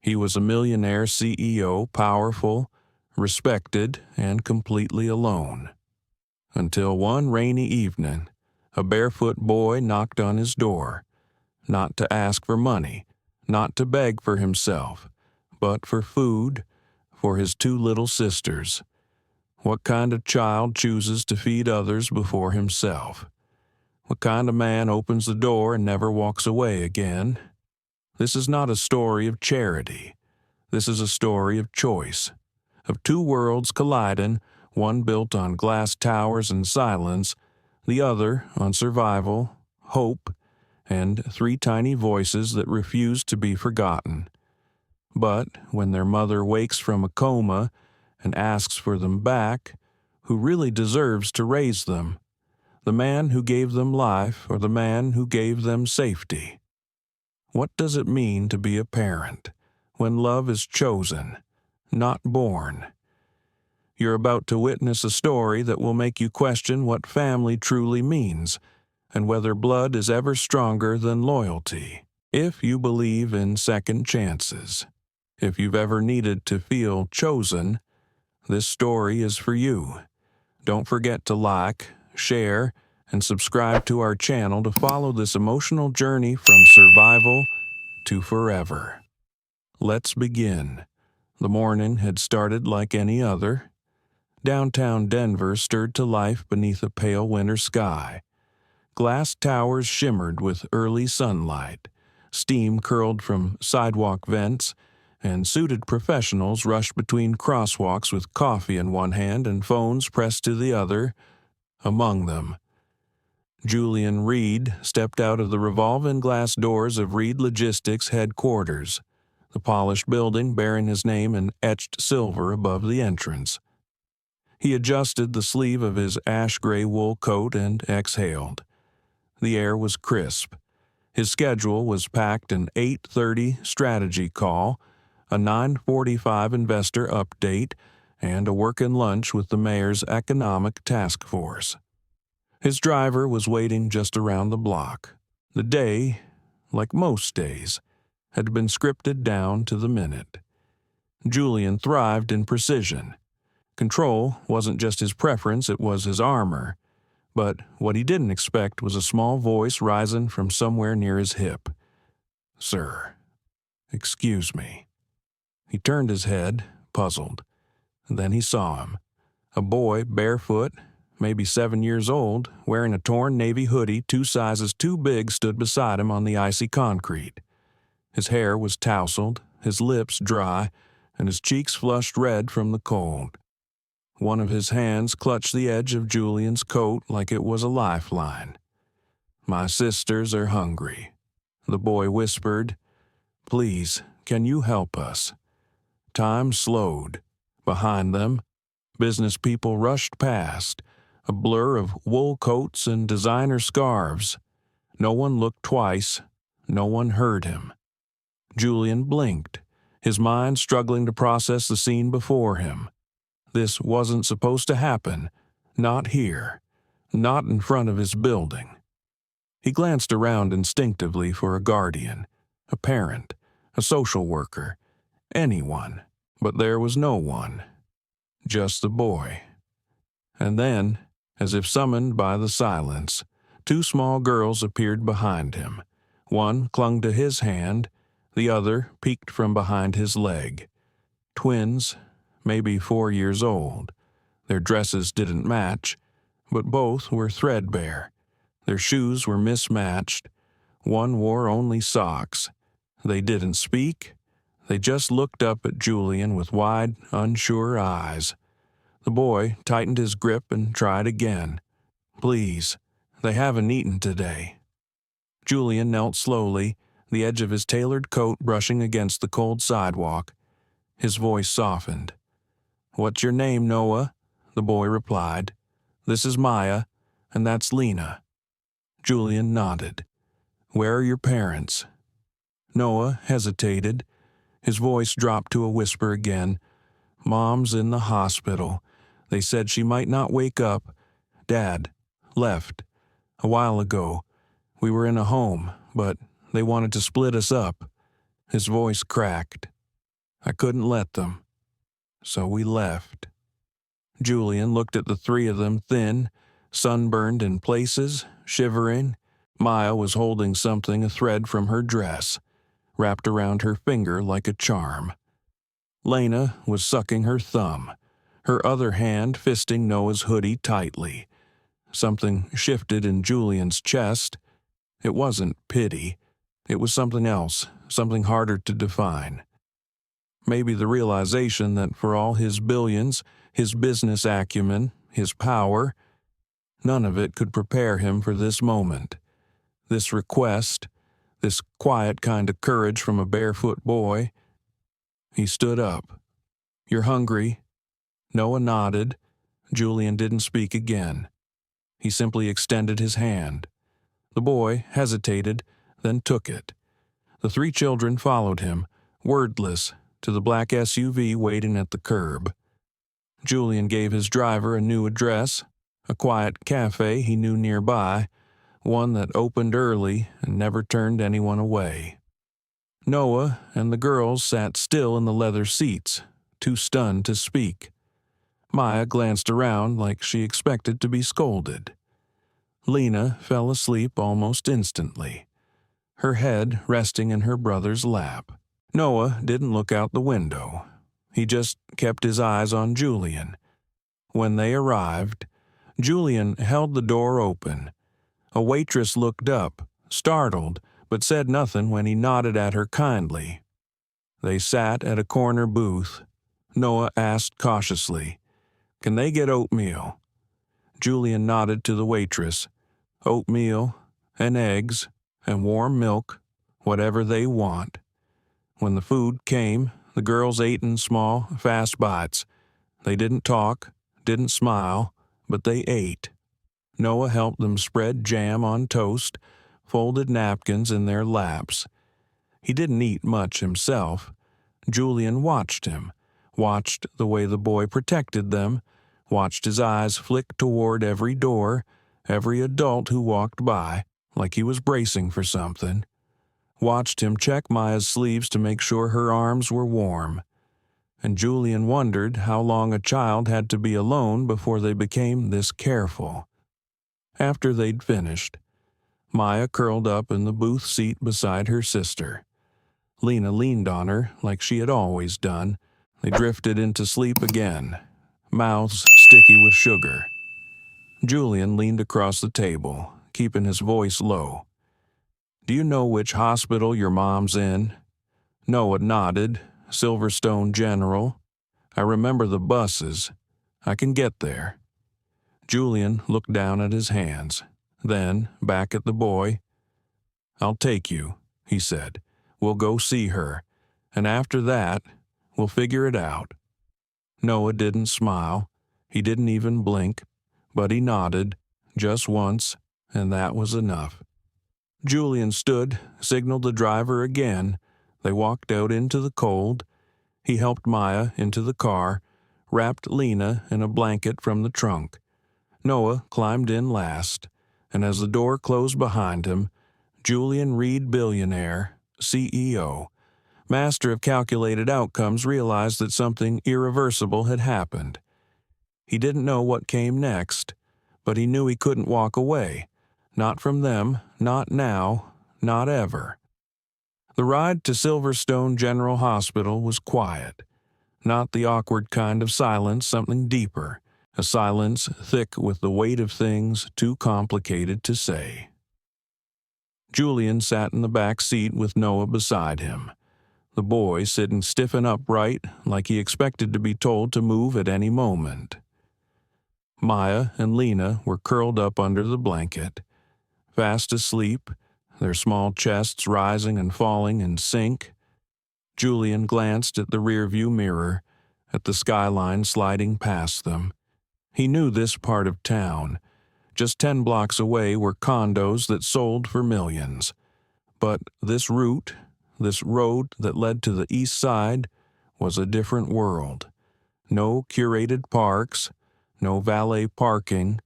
He was a millionaire CEO, powerful, respected, and completely alone. Until one rainy evening, a barefoot boy knocked on his door, not to ask for money, not to beg for himself, but for food for his two little sisters. What kind of child chooses to feed others before himself? What kind of man opens the door and never walks away again? This is not a story of charity. This is a story of choice, of two worlds colliding, one built on glass towers and silence, the other on survival, hope, and three tiny voices that refuse to be forgotten. But when their mother wakes from a coma and asks for them back, who really deserves to raise them? The man who gave them life or the man who gave them safety? What does it mean to be a parent when love is chosen, not born? You're about to witness a story that will make you question what family truly means and whether blood is ever stronger than loyalty. If you believe in second chances, if you've ever needed to feel chosen, this story is for you. Don't forget to like, share, and subscribe to our channel to follow this emotional journey from survival to forever. Let's begin. The morning had started like any other. Downtown Denver stirred to life beneath a pale winter sky. Glass towers shimmered with early sunlight. Steam curled from sidewalk vents, and suited professionals rushed between crosswalks with coffee in one hand and phones pressed to the other. Among them, Julian Reed stepped out of the revolving glass doors of Reed Logistics headquarters, the polished building bearing his name in etched silver above the entrance. He adjusted the sleeve of his ash-gray wool coat and exhaled. The air was crisp. His schedule was packed: an 8:30 strategy call, a 9:45 investor update, and a working lunch with the mayor's economic task force. His driver was waiting just around the block. The day, like most days, had been scripted down to the minute. Julian thrived in precision. Control wasn't just his preference, it was his armor. But what he didn't expect was a small voice rising from somewhere near his hip. "Sir, excuse me." He turned his head, puzzled. Then he saw him. A boy, barefoot, maybe 7 years old, wearing a torn navy hoodie 2 sizes too big, stood beside him on the icy concrete. His hair was tousled, his lips dry, and his cheeks flushed red from the cold. One of his hands clutched the edge of Julian's coat like it was a lifeline. "My sisters are hungry," the boy whispered. "Please, can you help us?" Time slowed. Behind them, business people rushed past, a blur of wool coats and designer scarves. No one looked twice. No one heard him. Julian blinked, his mind struggling to process the scene before him. This wasn't supposed to happen. Not here. Not in front of his building. He glanced around instinctively for a guardian, a parent, a social worker, anyone. But there was no one. Just the boy. And then, as if summoned by the silence, 2 small girls appeared behind him. One clung to his hand, the other peeked from behind his leg. Twins, maybe 4 years old. Their dresses didn't match, but both were threadbare. Their shoes were mismatched. One wore only socks. They didn't speak. They just looked up at Julian with wide, unsure eyes. The boy tightened his grip and tried again. "Please, they haven't eaten today." Julian knelt slowly, the edge of his tailored coat brushing against the cold sidewalk. His voice softened. "What's your name, Noah?" the boy replied. "This is Maya, and that's Lena." Julian nodded. "Where are your parents?" Noah hesitated. His voice dropped to a whisper again. "Mom's in the hospital. They said she might not wake up. Dad left a while ago. We were in a home, but they wanted to split us up." His voice cracked. I couldn't let them. So we left. Julian looked at the three of them, thin, sunburned in places, shivering. Maya was holding something, a thread from her dress, wrapped around her finger like a charm. Lena was sucking her thumb, her other hand fisting Noah's hoodie tightly. Something shifted in Julian's chest. It wasn't pity. It was something else, something harder to define. Maybe the realization that for all his billions, his business acumen, his power, none of it could prepare him for this moment. This request, this quiet kind of courage from a barefoot boy. He stood up. "You're hungry?" Noah nodded. Julian didn't speak again. He simply extended his hand. The boy hesitated, then took it. The three children followed him, wordless, to the black SUV waiting at the curb. Julian gave his driver a new address, a quiet cafe he knew nearby, one that opened early and never turned anyone away. Noah and the girls sat still in the leather seats, too stunned to speak. Maya glanced around like she expected to be scolded. Lena fell asleep almost instantly, her head resting in her brother's lap. Noah didn't look out the window. He just kept his eyes on Julian. When they arrived, Julian held the door open. A waitress looked up, startled, but said nothing when he nodded at her kindly. They sat at a corner booth. Noah asked cautiously, "Can they get oatmeal?" Julian nodded to the waitress. "Oatmeal, and eggs, and warm milk, whatever they want." When the food came, the girls ate in small, fast bites. They didn't talk, didn't smile, but they ate. Noah helped them spread jam on toast, folded napkins in their laps. He didn't eat much himself. Julian watched him, watched the way the boy protected them, watched his eyes flick toward every door, every adult who walked by, like he was bracing for something. Watched him check Maya's sleeves to make sure her arms were warm. And Julian wondered how long a child had to be alone before they became this careful. After they'd finished, Maya curled up in the booth seat beside her sister. Lena leaned on her like she had always done. They drifted into sleep again, mouths sticky with sugar. Julian leaned across the table, keeping his voice low. "Do you know which hospital your mom's in?" Noah nodded. "Silverstone General. I remember the buses. I can get there." Julian looked down at his hands, then back at the boy. "I'll take you," he said. "We'll go see her, and after that, we'll figure it out." Noah didn't smile. He didn't even blink, but he nodded, just once, and that was enough. Julian stood, signaled the driver again. They walked out into the cold. He helped Maya into the car, wrapped Lena in a blanket from the trunk. Noah climbed in last, and as the door closed behind him, Julian Reed, billionaire, CEO, master of calculated outcomes, realized that something irreversible had happened. He didn't know what came next, but he knew he couldn't walk away. Not from them, not now, not ever. The ride to Silverstone General Hospital was quiet. Not the awkward kind of silence, something deeper. A silence thick with the weight of things too complicated to say. Julian sat in the back seat with Noah beside him. The boy sitting stiff and upright, like he expected to be told to move at any moment. Maya and Lena were curled up under the blanket, fast asleep, their small chests rising and falling in sync. Julian glanced at the rearview mirror, at the skyline sliding past them. He knew this part of town. Just 10 blocks away were condos that sold for millions. But this route, this road that led to the east side, was a different world. No curated parks, no valet parking,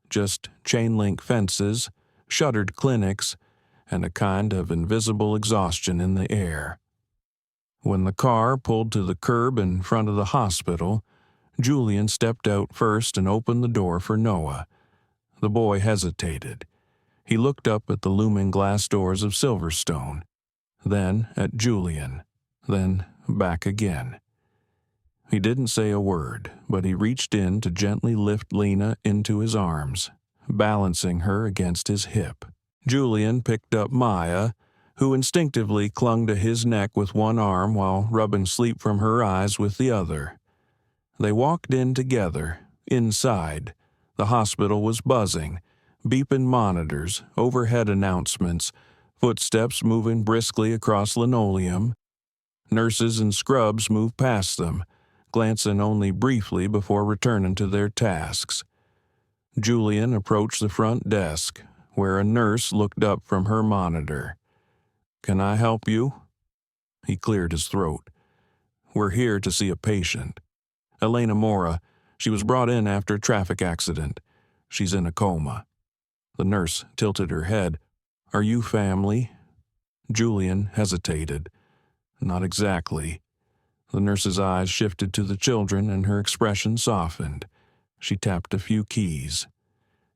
just chain-link fences, shuttered clinics, and a kind of invisible exhaustion in the air. When the car pulled to the curb in front of the hospital, Julian stepped out first and opened the door for Noah. The boy hesitated. He looked up at the looming glass doors of Silverstone, then at Julian, then back again. He didn't say a word, but he reached in to gently lift Lena into his arms, balancing her against his hip. Julian picked up Maya, who instinctively clung to his neck with one arm while rubbing sleep from her eyes with the other. They walked in together. Inside, the hospital was buzzing, beeping monitors, overhead announcements, footsteps moving briskly across linoleum. Nurses and scrubs moved past them, glancing only briefly before returning to their tasks. Julian approached the front desk, where a nurse looked up from her monitor. "Can I help you?" He cleared his throat. "We're here to see a patient. Elena Mora. She was brought in after a traffic accident. She's in a coma." The nurse tilted her head. "Are you family?" Julian hesitated. "Not exactly." The nurse's eyes shifted to the children and her expression softened. She tapped a few keys.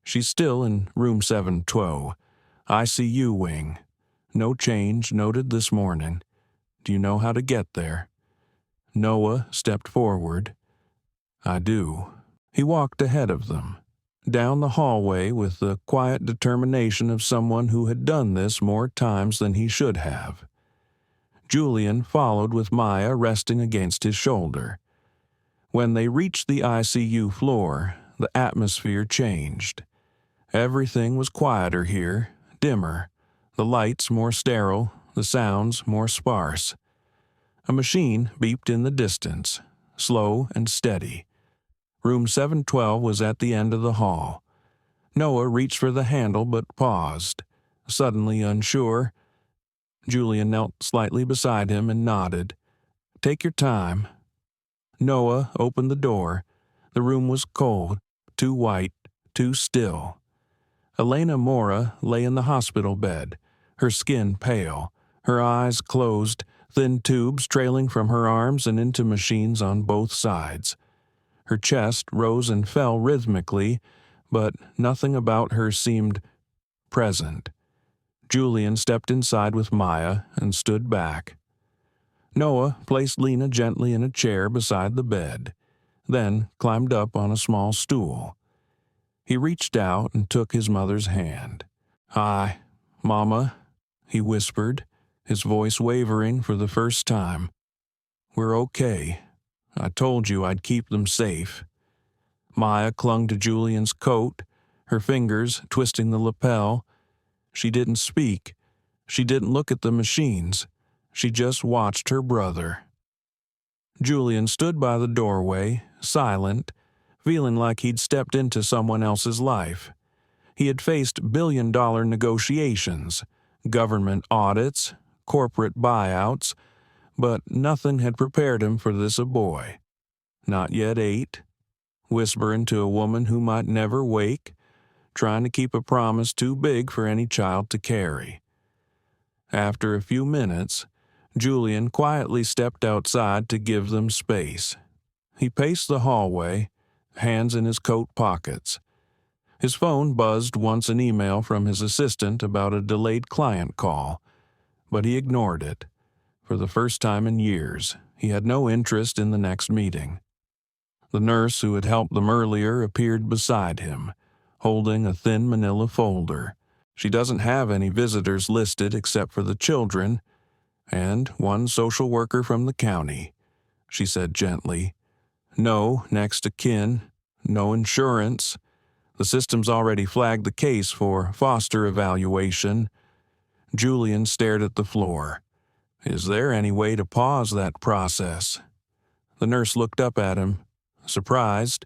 "She's still in room 712, ICU wing. No change noted this morning. Do you know how to get there?" Noah stepped forward. "I do." He walked ahead of them, down the hallway with the quiet determination of someone who had done this more times than he should have. Julian followed with Maya resting against his shoulder. When they reached the ICU floor, the atmosphere changed. Everything was quieter here, dimmer, the lights more sterile, the sounds more sparse. A machine beeped in the distance, slow and steady. Room 712 was at the end of the hall. Noah reached for the handle but paused, suddenly unsure. Julian knelt slightly beside him and nodded. "Take your time." Noah opened the door. The room was cold, too white, too still. Elena Mora lay in the hospital bed, her skin pale, her eyes closed, thin tubes trailing from her arms and into machines on both sides. Her chest rose and fell rhythmically, but nothing about her seemed present. Julian stepped inside with Maya and stood back. Noah placed Lena gently in a chair beside the bed, then climbed up on a small stool. He reached out and took his mother's hand. "Hi, Mama," he whispered, his voice wavering for the first time. "We're okay. I told you I'd keep them safe." Maya clung to Julian's coat, her fingers twisting the lapel. She didn't speak. She didn't look at the machines. She just watched her brother. Julian stood by the doorway, silent, feeling like he'd stepped into someone else's life. He had faced billion-dollar negotiations, government audits, corporate buyouts, but nothing had prepared him for this a boy. Not yet 8, whispering to a woman who might never wake, trying to keep a promise too big for any child to carry. After a few minutes, Julian quietly stepped outside to give them space. He paced the hallway, hands in his coat pockets. His phone buzzed once an email from his assistant about a delayed client call, but he ignored it. For the first time in years, he had no interest in the next meeting. The nurse who had helped them earlier appeared beside him, holding a thin manila folder. "She doesn't have any visitors listed except for the children, and one social worker from the county," she said gently. "No next of kin, no insurance. The system's already flagged the case for foster evaluation." Julian stared at the floor. Is there any way to pause that process? The nurse looked up at him, surprised.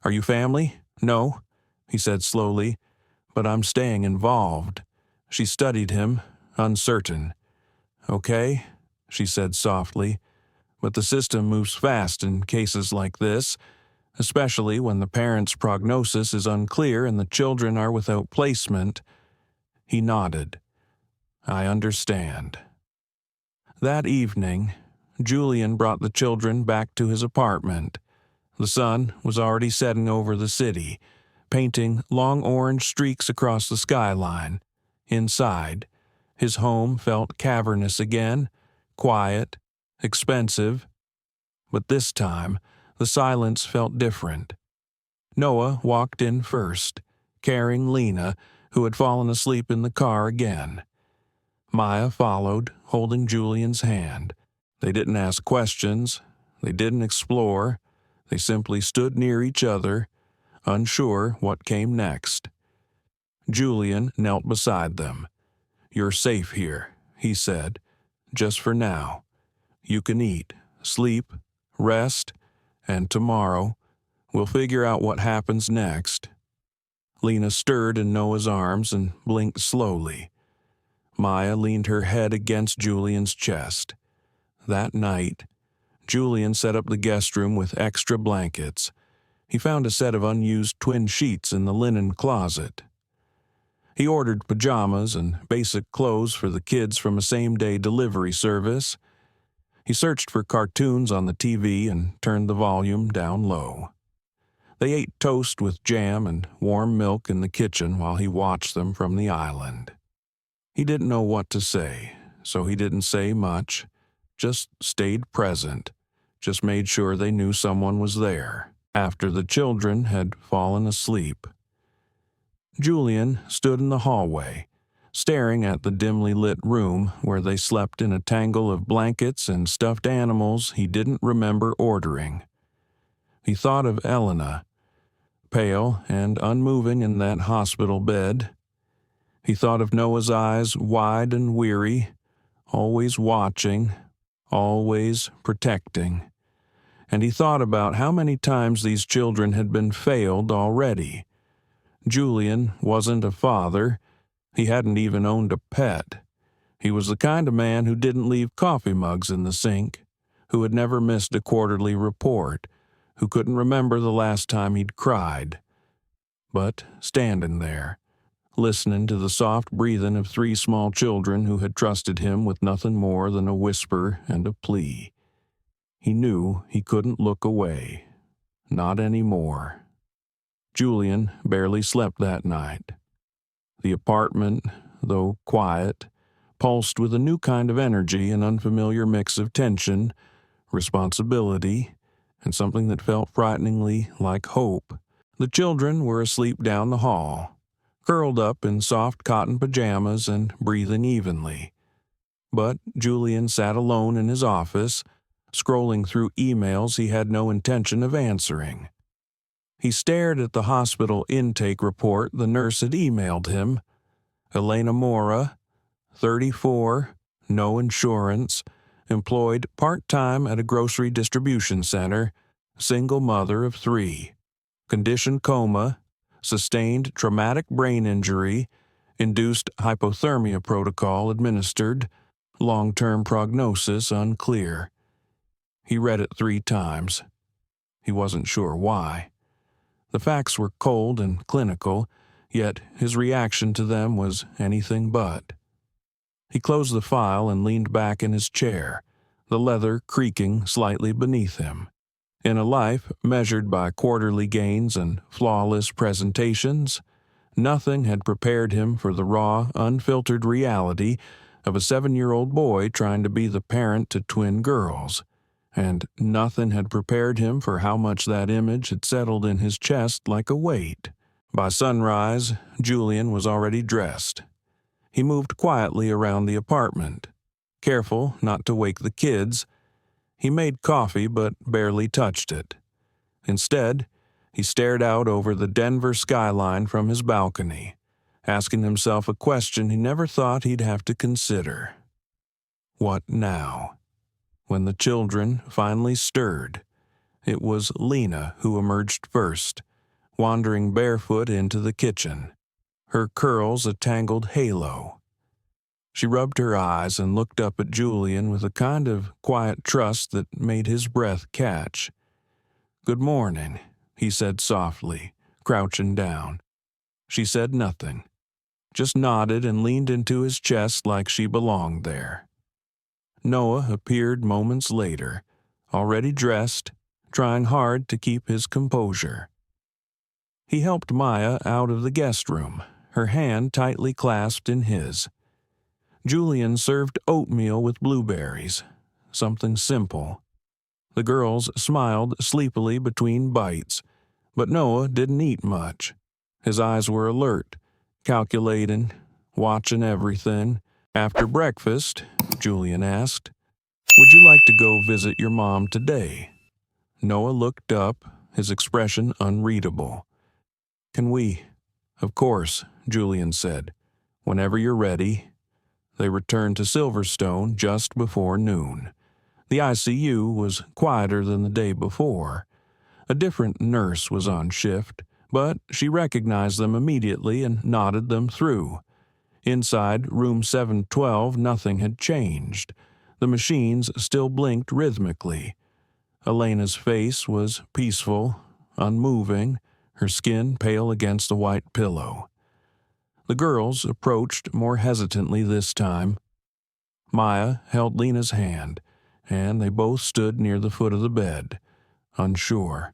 "Are you family?" "No," he said slowly, "but I'm staying involved." She studied him, uncertain. "Okay," she said softly, "but the system moves fast in cases like this, especially when the parent's prognosis is unclear and the children are without placement." He nodded. "I understand." That evening, Julian brought the children back to his apartment. The sun was already setting over the city, painting long orange streaks across the skyline. Inside, his home felt cavernous again, quiet, expensive. But this time, the silence felt different. Noah walked in first, carrying Lena, who had fallen asleep in the car again. Maya followed, holding Julian's hand. They didn't ask questions. They didn't explore. They simply stood near each other, unsure what came next. Julian knelt beside them. "You're safe here," he said, "just for now. You can eat, sleep, rest, and tomorrow we'll figure out what happens next." Lena stirred in Noah's arms and blinked slowly. Maya leaned her head against Julian's chest. That night, Julian set up the guest room with extra blankets. He found a set of unused twin sheets in the linen closet. He ordered pajamas and basic clothes for the kids from a same-day delivery service. He searched for cartoons on the TV and turned the volume down low. They ate toast with jam and warm milk in the kitchen while he watched them from the island. He didn't know what to say, so he didn't say much, just stayed present, just made sure they knew someone was there after the children had fallen asleep. Julian stood in the hallway, staring at the dimly lit room where they slept in a tangle of blankets and stuffed animals he didn't remember ordering. He thought of Elena, pale and unmoving in that hospital bed. He thought of Noah's eyes wide and weary, always watching, always protecting. And he thought about how many times these children had been failed already. Julian wasn't a father. He hadn't even owned a pet. He was the kind of man who didn't leave coffee mugs in the sink, who had never missed a quarterly report, who couldn't remember the last time he'd cried. But standing there, listening to the soft breathing of 3 small children who had trusted him with nothing more than a whisper and a plea, he knew he couldn't look away. Not anymore. Julian barely slept that night. The apartment, though quiet, pulsed with a new kind of energy, an unfamiliar mix of tension, responsibility, and something that felt frighteningly like hope. The children were asleep down the hall, curled up in soft cotton pajamas and breathing evenly. But Julian sat alone in his office, scrolling through emails he had no intention of answering. He stared at the hospital intake report the nurse had emailed him. Elena Mora, 34, no insurance, employed part-time at a grocery distribution center, single mother of 3, condition coma, sustained traumatic brain injury, induced hypothermia protocol administered, long-term prognosis unclear. He read it 3 times. He wasn't sure why. The facts were cold and clinical, yet his reaction to them was anything but. He closed the file and leaned back in his chair, the leather creaking slightly beneath him. In a life measured by quarterly gains and flawless presentations, nothing had prepared him for the raw, unfiltered reality of a 7-year-old boy trying to be the parent to twin girls. And nothing had prepared him for how much that image had settled in his chest like a weight. By sunrise, Julian was already dressed. He moved quietly around the apartment, careful not to wake the kids. He made coffee but barely touched it. Instead, he stared out over the Denver skyline from his balcony, asking himself a question he never thought he'd have to consider. What now? When the children finally stirred, it was Lena who emerged first, wandering barefoot into the kitchen, her curls a tangled halo. She rubbed her eyes and looked up at Julian with a kind of quiet trust that made his breath catch. "Good morning," he said softly, crouching down. She said nothing, just nodded and leaned into his chest like she belonged there. Noah appeared moments later, already dressed, trying hard to keep his composure. He helped Maya out of the guest room, her hand tightly clasped in his. Julian served oatmeal with blueberries, something simple. The girls smiled sleepily between bites, but Noah didn't eat much. His eyes were alert, calculating, watching everything. After breakfast, Julian asked, "Would you like to go visit your mom today?" Noah looked up, his expression unreadable. "Can we?" "Of course," Julian said. "Whenever you're ready." They returned to Silverstone just before noon. The ICU was quieter than the day before. A different nurse was on shift, but she recognized them immediately and nodded them through. Inside room 712, nothing had changed. The machines still blinked rhythmically. Elena's face was peaceful, unmoving, her skin pale against the white pillow. The girls approached more hesitantly this time. Maya held Lena's hand, and they both stood near the foot of the bed, unsure.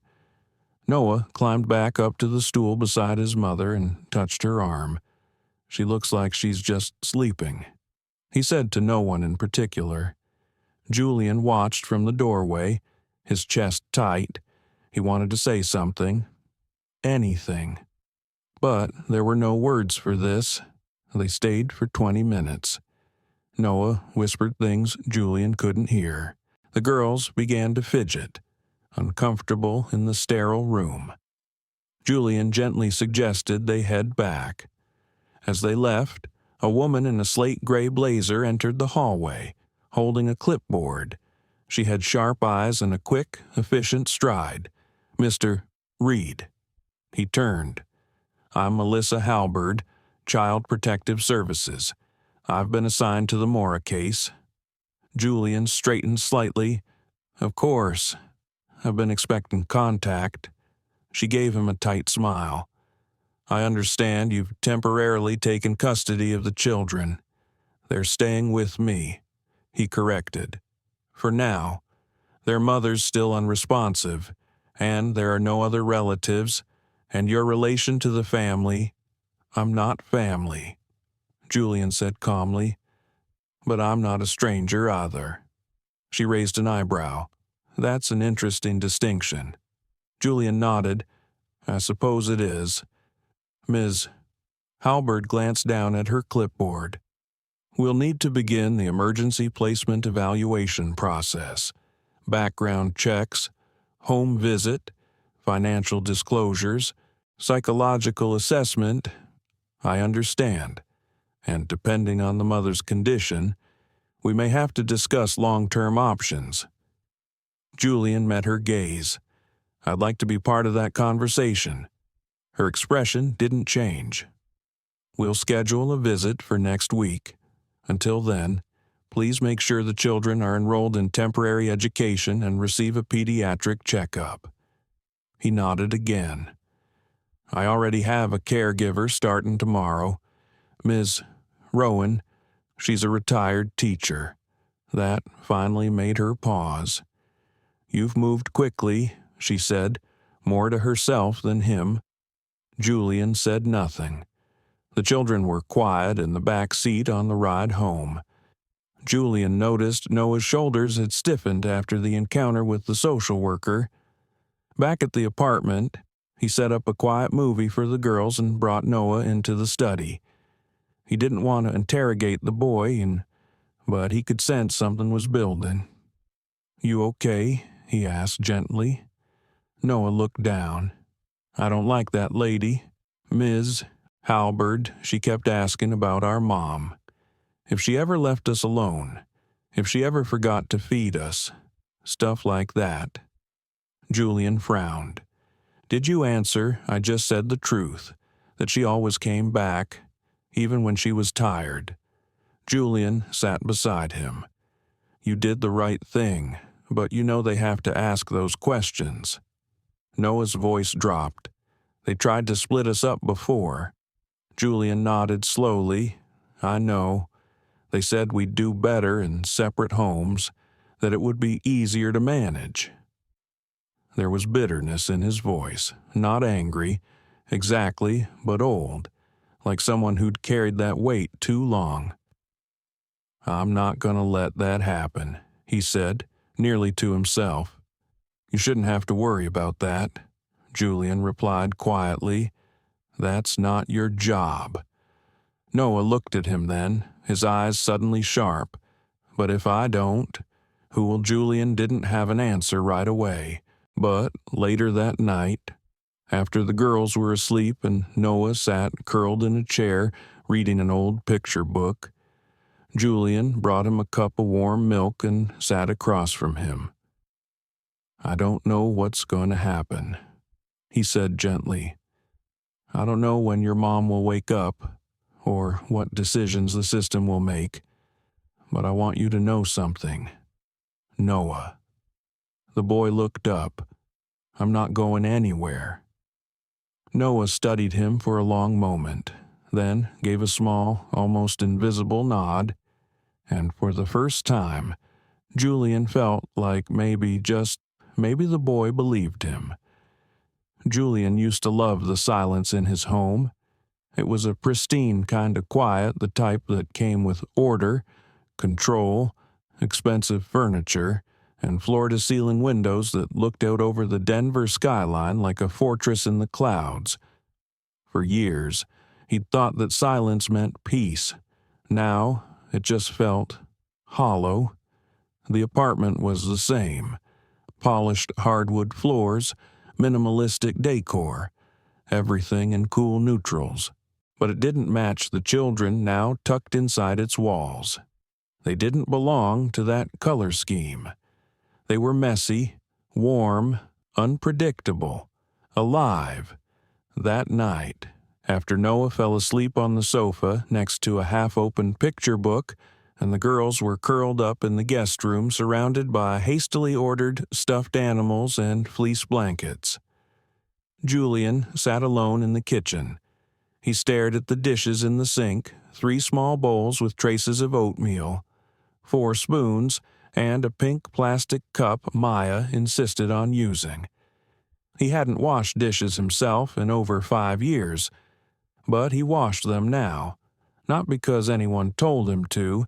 Noah climbed back up to the stool beside his mother and touched her arm. "She looks like she's just sleeping," he said to no one in particular. Julian watched from the doorway, his chest tight. He wanted to say something, anything. But there were no words for this. They stayed for 20 minutes. Noah whispered things Julian couldn't hear. The girls began to fidget, uncomfortable in the sterile room. Julian gently suggested they head back. As they left, a woman in a slate-gray blazer entered the hallway, holding a clipboard. She had sharp eyes and a quick, efficient stride. "Mr. Reed." He turned. "I'm Melissa Halberd, Child Protective Services. I've been assigned to the Mora case." Julian straightened slightly. "Of course. I've been expecting contact." She gave him a tight smile. "I understand you've temporarily taken custody of the children. They're staying with me," he corrected. "For now. Their mother's still unresponsive, and there are no other relatives, and your relation to the family—" "I'm not family," Julian said calmly. "But I'm not a stranger either." She raised an eyebrow. "That's an interesting distinction." Julian nodded. "I suppose it is." Ms. Halberd glanced down at her clipboard. "We'll need to begin the emergency placement evaluation process. Background checks, home visit, financial disclosures, psychological assessment." "I understand. And depending on the mother's condition, we may have to discuss long-term options." Julian met her gaze. "I'd like to be part of that conversation." Her expression didn't change. "We'll schedule a visit for next week. Until then, please make sure the children are enrolled in temporary education and receive a pediatric checkup." He nodded again. "I already have a caregiver starting tomorrow. Ms. Rowan, she's a retired teacher." That finally made her pause. "You've moved quickly," she said, more to herself than him. Julian said nothing. The children were quiet in the back seat on the ride home. Julian noticed Noah's shoulders had stiffened after the encounter with the social worker. Back at the apartment, he set up a quiet movie for the girls and brought Noah into the study. He didn't want to interrogate the boy, but he could sense something was building. "You okay?" he asked gently. Noah looked down. "I don't like that lady. Ms. Halberd, she kept asking about our mom. If she ever left us alone, if she ever forgot to feed us, stuff like that." Julian frowned. "Did you answer I just said the truth, that she always came back, even when she was tired?" Julian sat beside him. "You did the right thing, but you know they have to ask those questions." Noah's voice dropped. "They tried to split us up before." Julian nodded slowly. "I know. They said we'd do better in separate homes, that it would be easier to manage. There was bitterness in his voice, not angry, exactly, but old, like someone who'd carried that weight too long. "I'm not going to let that happen," he said, nearly to himself. "You shouldn't have to worry about that," Julian replied quietly. "That's not your job." Noah looked at him then, his eyes suddenly sharp. "But if I don't, who will?" Julian didn't have an answer right away, but later that night, after the girls were asleep and Noah sat curled in a chair reading an old picture book, Julian brought him a cup of warm milk and sat across from him. "I don't know what's going to happen," he said gently. "I don't know when your mom will wake up, or what decisions the system will make, but I want you to know something. Noah." The boy looked up. "I'm not going anywhere." Noah studied him for a long moment, then gave a small, almost invisible nod, and for the first time, Julian felt like maybe the boy believed him. Julian used to love the silence in his home. It was a pristine kind of quiet, the type that came with order, control, expensive furniture, and floor-to-ceiling windows that looked out over the Denver skyline like a fortress in the clouds. For years, he'd thought that silence meant peace. Now, it just felt hollow. The apartment was the same. Polished hardwood floors, minimalistic decor, everything in cool neutrals. But it didn't match the children now tucked inside its walls. They didn't belong to that color scheme. They were messy, warm, unpredictable, alive. That night, after Noah fell asleep on the sofa next to a half-open picture book, and the girls were curled up in the guest room surrounded by hastily ordered stuffed animals and fleece blankets, Julian sat alone in the kitchen. He stared at the dishes in the sink, 3 small bowls with traces of oatmeal, 4 spoons, and a pink plastic cup Maya insisted on using. He hadn't washed dishes himself in over 5 years, but he washed them now, not because anyone told him to,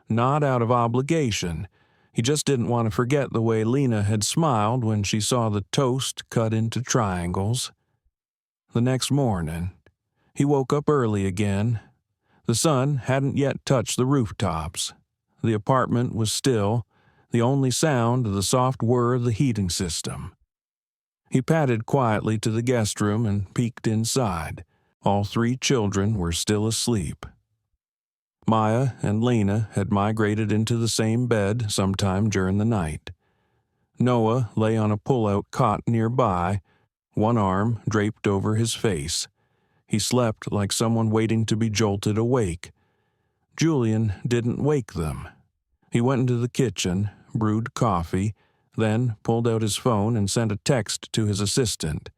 not out of obligation. He just didn't want to forget the way Lena had smiled when she saw the toast cut into triangles. The next morning, he woke up early again. The sun hadn't yet touched the rooftops. The apartment was still, the only sound the soft whir of the heating system. He padded quietly to the guest room and peeked inside. All 3 children were still asleep. Maya and Lena had migrated into the same bed sometime during the night. Noah lay on a pull-out cot nearby, one arm draped over his face. He slept like someone waiting to be jolted awake. Julian didn't wake them. He went into the kitchen, brewed coffee, then pulled out his phone and sent a text to his assistant.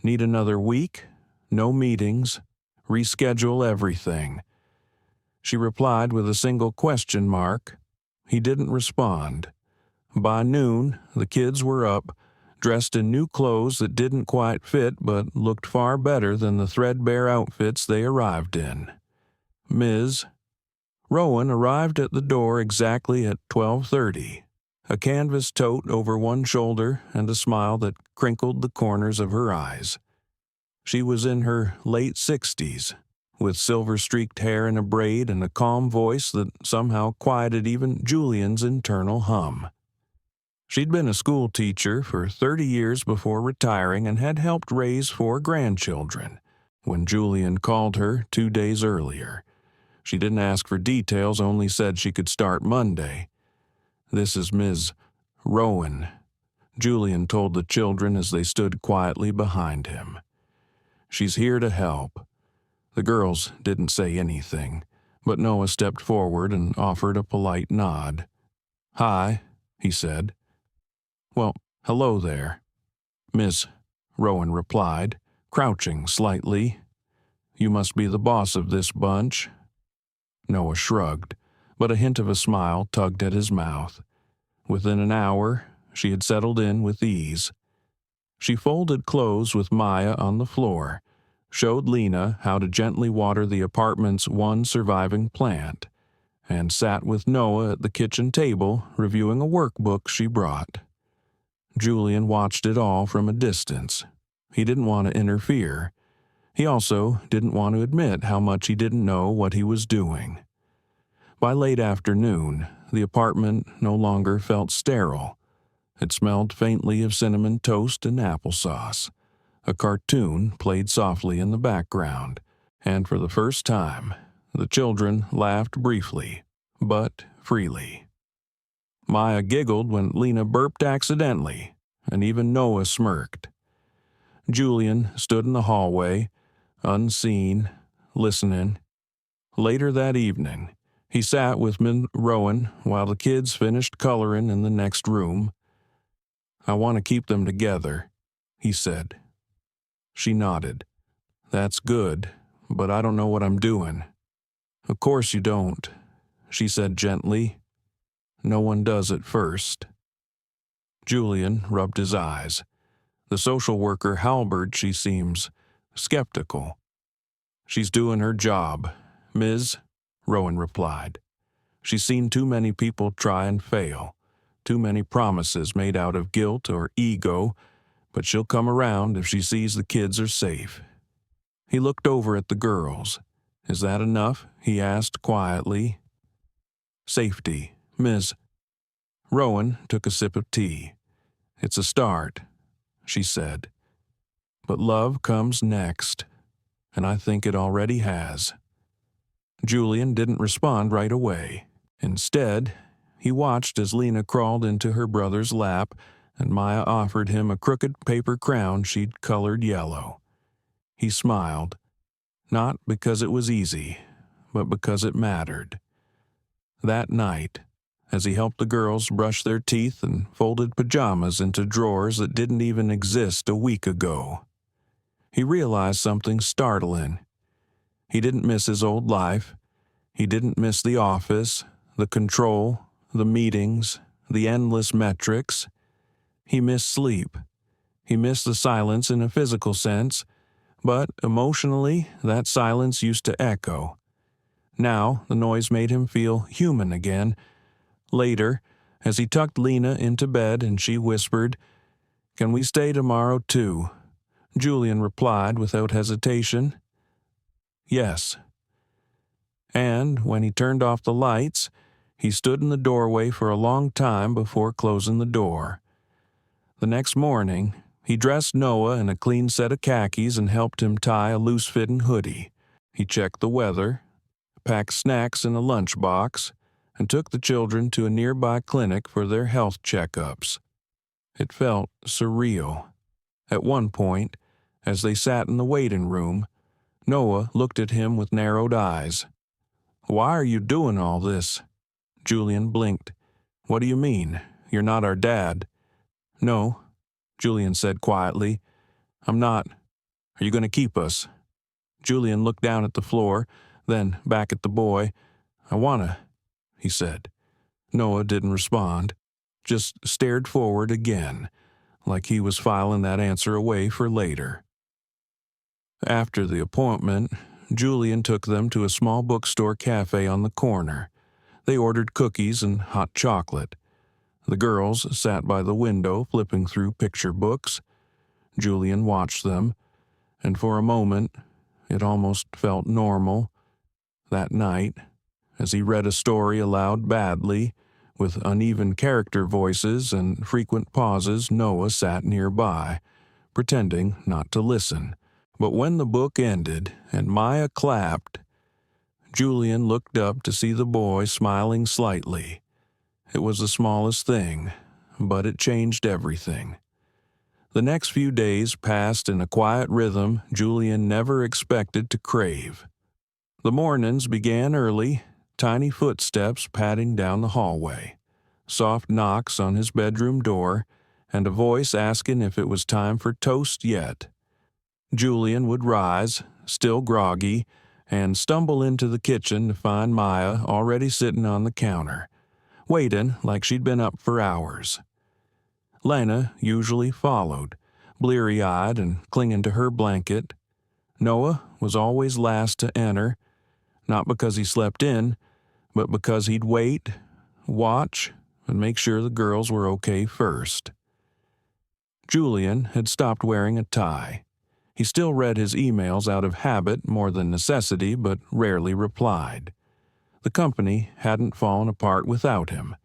"Need another week? No meetings. Reschedule everything." She replied with a single question mark. He didn't respond. By noon, the kids were up, dressed in new clothes that didn't quite fit but looked far better than the threadbare outfits they arrived in. Ms. Rowan arrived at the door exactly at 12:30, a canvas tote over one shoulder and a smile that crinkled the corners of her eyes. She was in her late 60s, with silver-streaked hair in a braid and a calm voice that somehow quieted even Julian's internal hum. She'd been a school teacher for 30 years before retiring and had helped raise 4 grandchildren when Julian called her 2 days earlier. She didn't ask for details, only said she could start Monday. "This is Ms. Rowan," Julian told the children as they stood quietly behind him. "She's here to help." The girls didn't say anything, but Noah stepped forward and offered a polite nod. "Hi," he said. "Well, hello there," Miss Rowan replied, crouching slightly. "You must be the boss of this bunch." Noah shrugged. but a hint of a smile tugged at his mouth. Within an hour, she had settled in with ease. She folded clothes with Maya on the floor, showed Lena how to gently water the apartment's one surviving plant, and sat with Noah at the kitchen table reviewing a workbook she brought. Julian watched it all from a distance. He didn't want to interfere. He also didn't want to admit how much he didn't know what he was doing. By late afternoon, the apartment no longer felt sterile. It smelled faintly of cinnamon toast and applesauce. A cartoon played softly in the background, and for the first time, the children laughed briefly, but freely. Maya giggled when Lena burped accidentally, and even Noah smirked. Julian stood in the hallway, unseen, listening. Later that evening, he sat with Rowan while the kids finished coloring in the next room. "I want to keep them together," he said. She nodded. "That's good, but I don't know what I'm doing." "Of course you don't," she said gently. "No one does at first." Julian rubbed his eyes. The social worker halberd, she seems skeptical. "She's doing her job, Ms." Rowan replied. "She's seen too many people try and fail, too many promises made out of guilt or ego, but she'll come around if she sees the kids are safe." He looked over at the girls. "Is that enough?" he asked quietly. "Safety, Ms." Rowan took a sip of tea. "It's a start," she said. "But love comes next, and I think it already has." Julian didn't respond right away. Instead, he watched as Lena crawled into her brother's lap and Maya offered him a crooked paper crown she'd colored yellow. He smiled, not because it was easy, but because it mattered. That night, as he helped the girls brush their teeth and folded pajamas into drawers that didn't even exist a week ago, he realized something startling. He didn't miss his old life. He didn't miss the office, the control, the meetings, the endless metrics. He missed sleep. He missed the silence in a physical sense, but emotionally, that silence used to echo. Now, the noise made him feel human again. Later, as he tucked Lena into bed and she whispered, "Can we stay tomorrow too?" Julian replied without hesitation, "Yes." And when he turned off the lights, he stood in the doorway for a long time before closing the door. The next morning, he dressed Noah in a clean set of khakis and helped him tie a loose-fitting hoodie. He checked the weather, packed snacks in a lunchbox, and took the children to a nearby clinic for their health checkups. It felt surreal. At one point, as they sat in the waiting room, Noah looked at him with narrowed eyes. "Why are you doing all this?" Julian blinked. "What do you mean? You're not our dad." "No," Julian said quietly. "I'm not. Are you going to keep us?" Julian looked down at the floor, then back at the boy. "I wanna," he said. Noah didn't respond, just stared forward again, like he was filing that answer away for later. After the appointment, Julian took them to a small bookstore cafe on the corner. They ordered cookies and hot chocolate. The girls sat by the window flipping through picture books. Julian watched them, and for a moment, it almost felt normal. That night, as he read a story aloud badly, with uneven character voices and frequent pauses, Noah sat nearby, pretending not to listen. But when the book ended and Maya clapped, Julian looked up to see the boy smiling slightly. It was the smallest thing, but it changed everything. The next few days passed in a quiet rhythm Julian never expected to crave. The mornings began early, tiny footsteps padding down the hallway, soft knocks on his bedroom door, and a voice asking if it was time for toast yet. Julian would rise, still groggy, and stumble into the kitchen to find Maya already sitting on the counter, waiting like she'd been up for hours. Lena usually followed, bleary-eyed and clinging to her blanket. Noah was always last to enter, not because he slept in, but because he'd wait, watch, and make sure the girls were okay first. Julian had stopped wearing a tie. He still read his emails out of habit more than necessity, but rarely replied. The company hadn't fallen apart without him.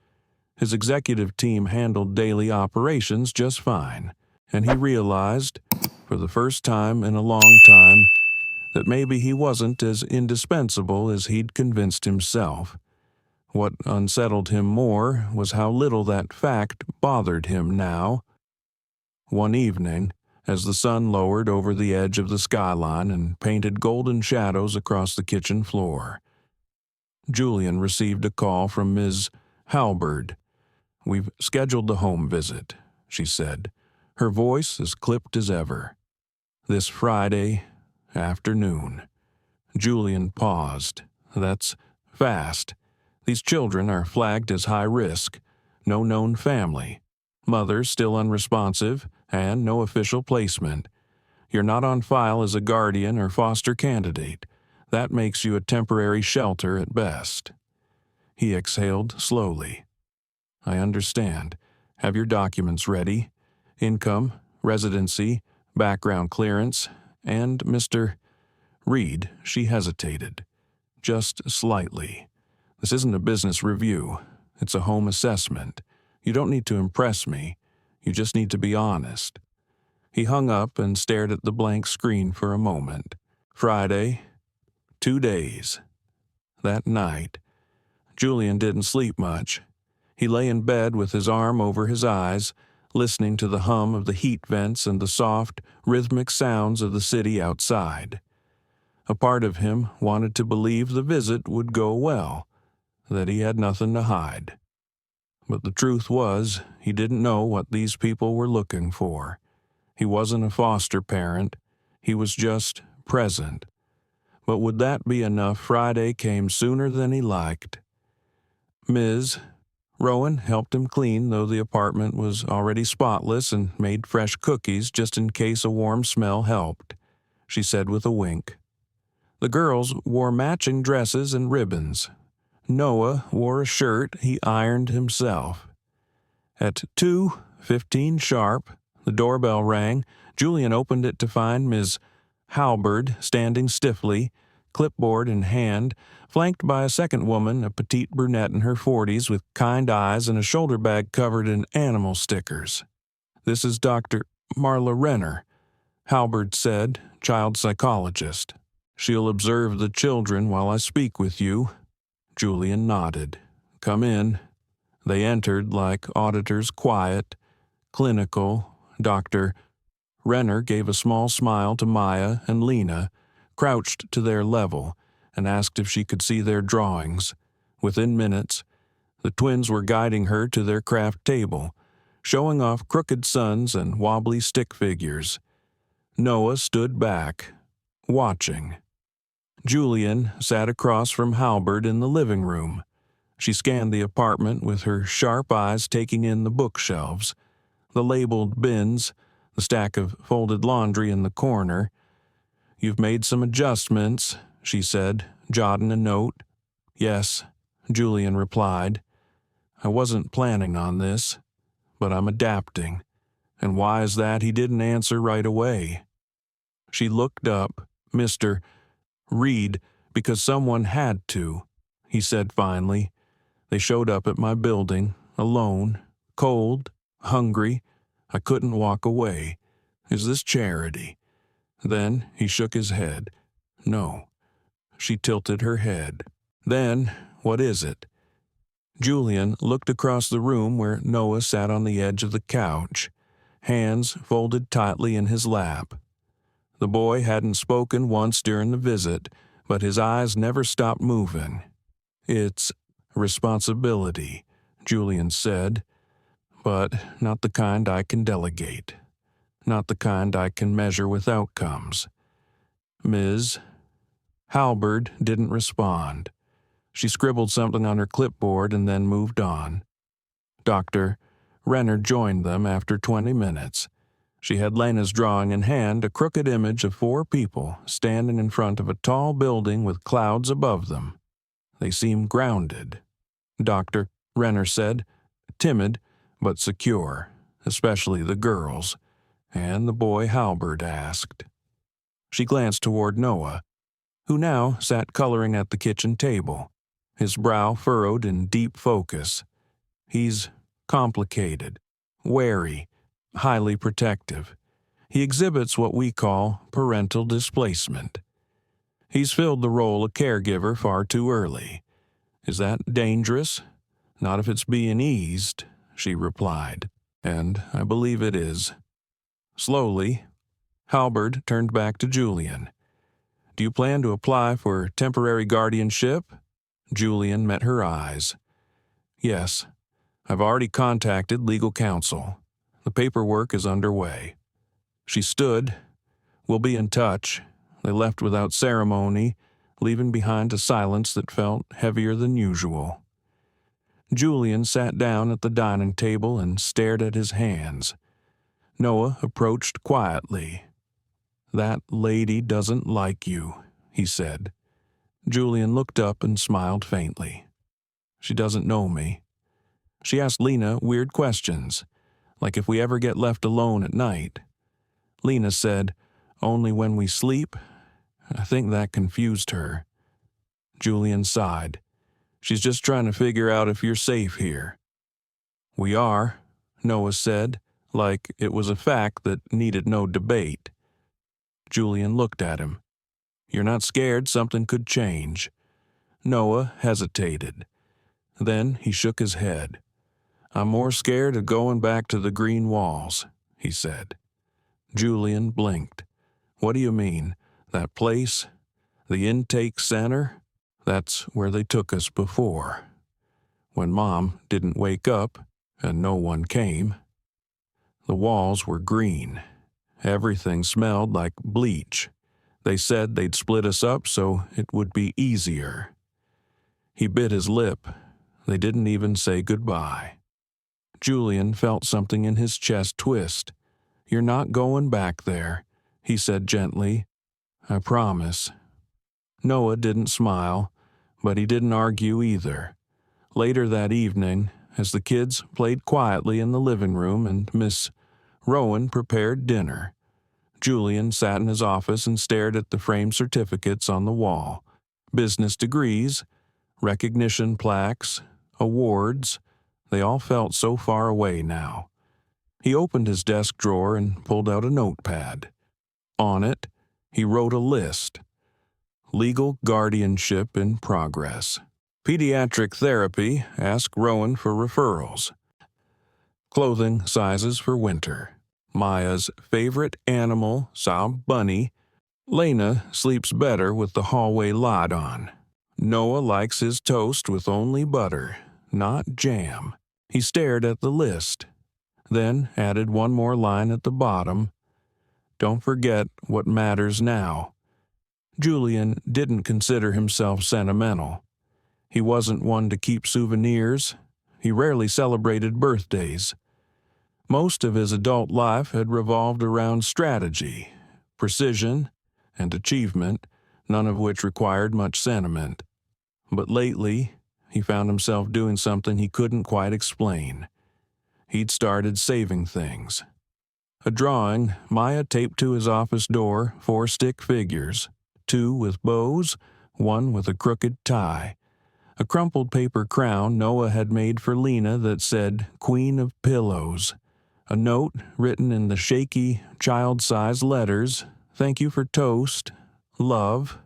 His executive team handled daily operations just fine, and he realized, for the first time in a long time, that maybe he wasn't as indispensable as he'd convinced himself. What unsettled him more was how little that fact bothered him now. One evening, as the sun lowered over the edge of the skyline and painted golden shadows across the kitchen floor, Julian received a call from Ms. Halberd. "We've scheduled the home visit," she said, her voice as clipped as ever. "This Friday afternoon." Julian paused. "That's fast. These children are flagged as high risk. No known family. Mother still unresponsive, and no official placement. You're not on file as a guardian or foster candidate. That makes you a temporary shelter at best." He exhaled slowly. "I understand. Have your documents ready. Income, residency, background clearance, and Mr. Reed." She hesitated. "Just slightly. This isn't a business review. It's a home assessment. You don't need to impress me. You just need to be honest." He hung up and stared at the blank screen for a moment. Friday, 2 days. That night, Julian didn't sleep much. He lay in bed with his arm over his eyes, listening to the hum of the heat vents and the soft, rhythmic sounds of the city outside. A part of him wanted to believe the visit would go well, that he had nothing to hide. But the truth was, he didn't know what these people were looking for. He wasn't a foster parent. He was just present. But would that be enough? Friday came sooner than he liked. Ms. Rowan helped him clean, though the apartment was already spotless, and made fresh cookies just in case a warm smell helped, she said with a wink. The girls wore matching dresses and ribbons. Noah wore a shirt he ironed himself. At 2:15 sharp, the doorbell rang. Julian opened it to find Ms. Halberd standing stiffly, clipboard in hand, flanked by a second woman, a petite brunette in her 40s with kind eyes and a shoulder bag covered in animal stickers. "This is Dr. Marla Renner," Halberd said, child psychologist. "She'll observe the children while I speak with you." Julian nodded. "Come in." They entered like auditors, quiet, clinical. Dr. Renner gave a small smile to Maya and Lena, crouched to their level, and asked if she could see their drawings. Within minutes, the twins were guiding her to their craft table, showing off crooked suns and wobbly stick figures. Noah stood back, watching. Julian sat across from Halberd in the living room. She scanned the apartment with her sharp eyes, taking in the bookshelves, the labeled bins, the stack of folded laundry in the corner. "You've made some adjustments," she said, jotting a note. "Yes," Julian replied. "I wasn't planning on this, but I'm adapting." "And why is that?" He didn't answer right away. She looked up. "Mr. Reed, because someone had to," he said finally. "They showed up at my building, alone, cold, hungry. I couldn't walk away. Is this charity?" Then he shook his head. "No." She tilted her head. "Then, what is it?" Julian looked across the room where Noah sat on the edge of the couch, hands folded tightly in his lap. The boy hadn't spoken once during the visit, but his eyes never stopped moving. "It's responsibility," Julian said, "but not the kind I can delegate. Not the kind I can measure with outcomes. Ms. Halberd didn't respond. She scribbled something on her clipboard and then moved on. Dr. Renner joined them after 20 minutes. She had Lena's drawing in hand, a crooked image of 4 people standing in front of a tall building with clouds above them. They seemed grounded. Dr. Renner said, timid but secure, especially the girls, and the boy Halberd asked. She glanced toward Noah, who now sat coloring at the kitchen table, his brow furrowed in deep focus. He's complicated, wary, highly protective. He exhibits what we call parental displacement. He's filled the role of caregiver far too early. Is that dangerous? Not if it's being eased, she replied, and I believe it is. Slowly, Halberd turned back to Julian. Do you plan to apply for temporary guardianship? Julian met her eyes. Yes, I've already contacted legal counsel. The paperwork is underway. She stood. We'll be in touch. They left without ceremony, leaving behind a silence that felt heavier than usual. Julian sat down at the dining table and stared at his hands. Noah approached quietly. That lady doesn't like you, he said. Julian looked up and smiled faintly. She doesn't know me. She asked Lena weird questions, like if we ever get left alone at night. Lena said, only when we sleep. I think that confused her. Julian sighed. She's just trying to figure out if you're safe here. We are, Noah said, like it was a fact that needed no debate. Julian looked at him. You're not scared something could change? Noah hesitated. Then he shook his head. I'm more scared of going back to the green walls, he said. Julian blinked. What do you mean? That place? The intake center? That's where they took us before. When Mom didn't wake up and no one came. The walls were green. Everything smelled like bleach. They said they'd split us up so it would be easier. He bit his lip. They didn't even say goodbye. Julian felt something in his chest twist. You're not going back there, he said gently. I promise. Noah didn't smile, but he didn't argue either. Later that evening, as the kids played quietly in the living room and Miss Rowan prepared dinner, Julian sat in his office and stared at the framed certificates on the wall. Business degrees, recognition plaques, awards, they all felt so far away now. He opened his desk drawer and pulled out a notepad. On it, he wrote a list. Legal guardianship in progress. Pediatric therapy, ask Rowan for referrals. Clothing sizes for winter. Maya's favorite animal, sob bunny. Lena sleeps better with the hallway light on. Noah likes his toast with only butter, not jam. He stared at the list, then added one more line at the bottom. Don't forget what matters now. Julian didn't consider himself sentimental. He wasn't one to keep souvenirs. He rarely celebrated birthdays. Most of his adult life had revolved around strategy, precision, and achievement, none of which required much sentiment. But lately, he found himself doing something he couldn't quite explain. He'd started saving things. A drawing Maya taped to his office door, 4 stick figures, 2 with bows, 1 with a crooked tie. A crumpled paper crown Noah had made for Lena that said Queen of Pillows. A note written in the shaky, child-sized letters, thank you for toast, love.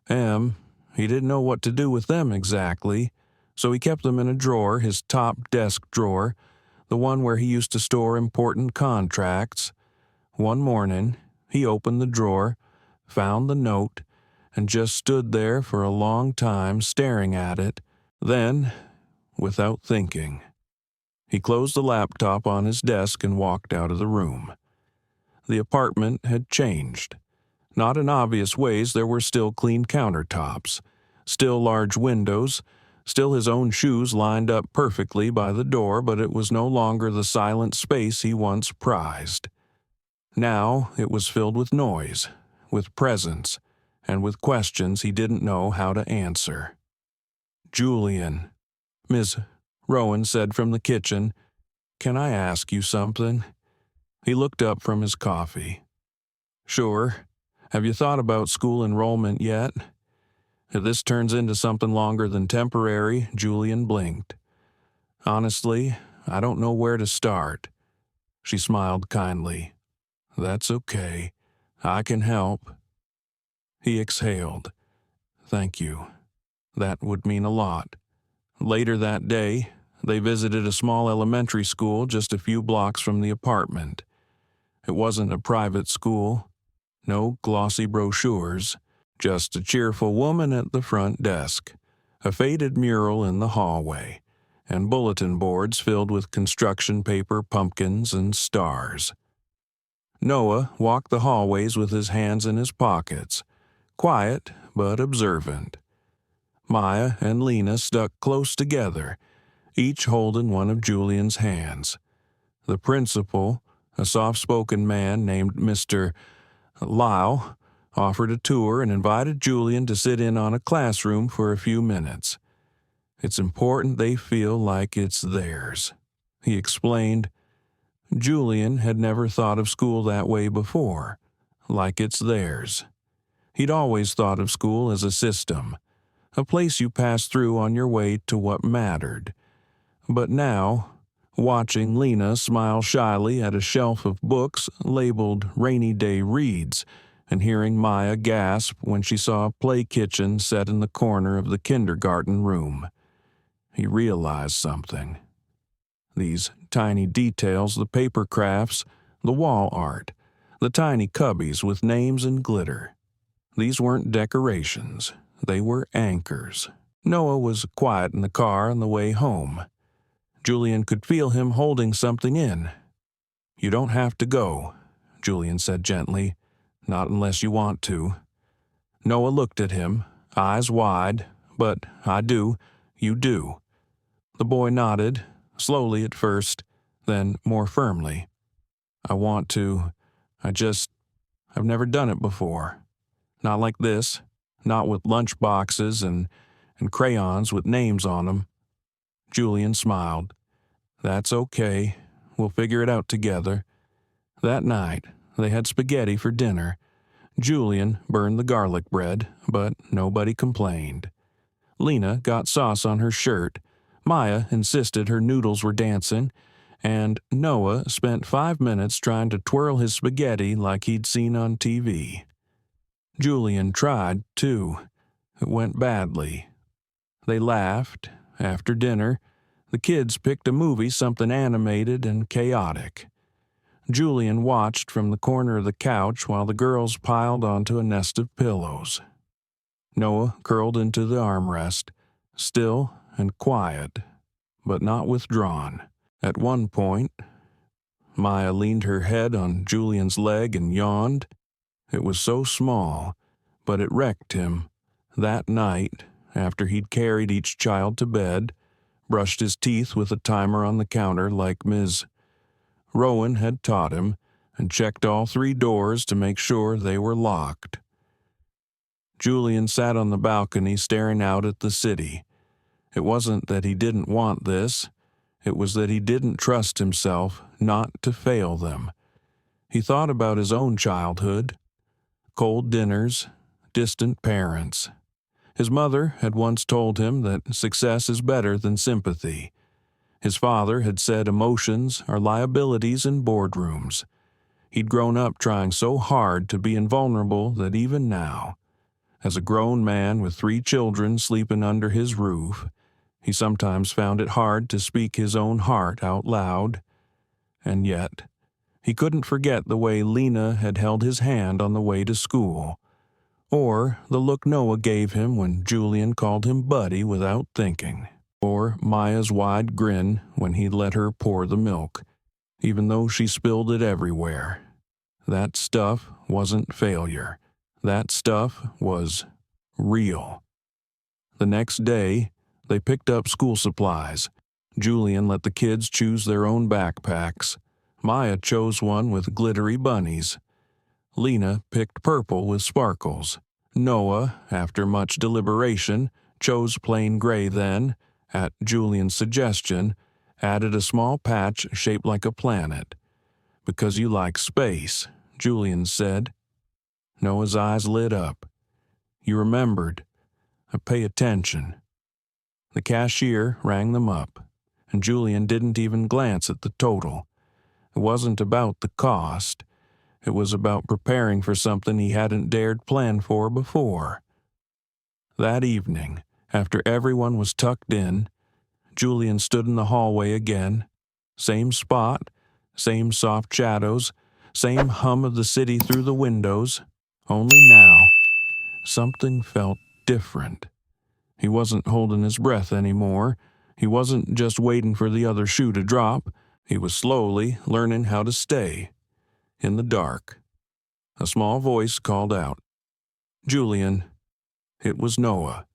He didn't know what to do with them exactly, so he kept them in a drawer, his top desk drawer, the one where he used to store important contracts. One morning, he opened the drawer, found the note, and just stood there for a long time staring at it. Then, without thinking, he closed the laptop on his desk and walked out of the room. The apartment had changed. Not in obvious ways, there were still clean countertops, still large windows, still his own shoes lined up perfectly by the door, but it was no longer the silent space he once prized. Now it was filled with noise, with presence, and with questions he didn't know how to answer. "Julian," Miss Rowan said from the kitchen, "can I ask you something?" He looked up from his coffee. "Sure. Have you thought about school enrollment yet?" If this turns into something longer than temporary, Julian blinked. "Honestly, I don't know where to start." She smiled kindly. "That's okay. I can help." He exhaled. "Thank you. That would mean a lot." Later that day, they visited a small elementary school just a few blocks from the apartment. It wasn't a private school. No glossy brochures. Just a cheerful woman at the front desk, a faded mural in the hallway, and bulletin boards filled with construction paper, pumpkins, and stars. Noah walked the hallways with his hands in his pockets, quiet but observant. Maya and Lena stuck close together, each holding one of Julian's hands. The principal, a soft-spoken man named Mr. Lyle, offered a tour and invited Julian to sit in on a classroom for a few minutes. "It's important they feel like it's theirs," he explained. Julian had never thought of school that way before, like it's theirs. He'd always thought of school as a system, a place you pass through on your way to what mattered. But now, watching Lena smile shyly at a shelf of books labeled Rainy Day Reads, and hearing Maya gasp when she saw a play kitchen set in the corner of the kindergarten room, he realized something. These tiny details, the paper crafts, the wall art, the tiny cubbies with names in glitter. These weren't decorations. They were anchors. Noah was quiet in the car on the way home. Julian could feel him holding something in. "You don't have to go," Julian said gently. "Not unless you want to." Noah looked at him, eyes wide. "But I do. You do." The boy nodded, slowly at first, then more firmly. "I want to. I've never done it before. Not like this. Not with lunch boxes and crayons with names on them." Julian smiled. "That's okay. We'll figure it out together." That night, they had spaghetti for dinner. Julian burned the garlic bread, but nobody complained. Lena got sauce on her shirt. Maya insisted her noodles were dancing, and Noah spent 5 minutes trying to twirl his spaghetti like he'd seen on TV. Julian tried, too. It went badly. They laughed. After dinner, the kids picked a movie, something animated and chaotic. Julian watched from the corner of the couch while the girls piled onto a nest of pillows. Noah curled into the armrest, still and quiet, but not withdrawn. At one point, Maya leaned her head on Julian's leg and yawned. It was so small, but it wrecked him. That night, after he'd carried each child to bed, brushed his teeth with a timer on the counter like Ms. Rowan had taught him, and checked all 3 doors to make sure they were locked. Julian sat on the balcony staring out at the city. It wasn't that he didn't want this. It was that he didn't trust himself not to fail them. He thought about his own childhood. Cold dinners, distant parents. His mother had once told him that success is better than sympathy. His father had said emotions are liabilities in boardrooms. He'd grown up trying so hard to be invulnerable that even now, as a grown man with 3 children sleeping under his roof, he sometimes found it hard to speak his own heart out loud. And yet, he couldn't forget the way Lena had held his hand on the way to school, or the look Noah gave him when Julian called him buddy without thinking, or Maya's wide grin when he let her pour the milk, even though she spilled it everywhere. That stuff wasn't failure. That stuff was real. The next day, they picked up school supplies. Julian let the kids choose their own backpacks. Maya chose one with glittery bunnies. Lena picked purple with sparkles. Noah, after much deliberation, chose plain gray then, at Julian's suggestion, added a small patch shaped like a planet. "Because you like space," Julian said. Noah's eyes lit up. "You remembered. Pay attention." The cashier rang them up, and Julian didn't even glance at the total. It wasn't about the cost. It was about preparing for something he hadn't dared plan for before. That evening, after everyone was tucked in, Julian stood in the hallway again. Same spot, same soft shadows, same hum of the city through the windows. Only now, something felt different. He wasn't holding his breath anymore. He wasn't just waiting for the other shoe to drop. He was slowly learning how to stay. In the dark, a small voice called out, "Julian." It was Noah.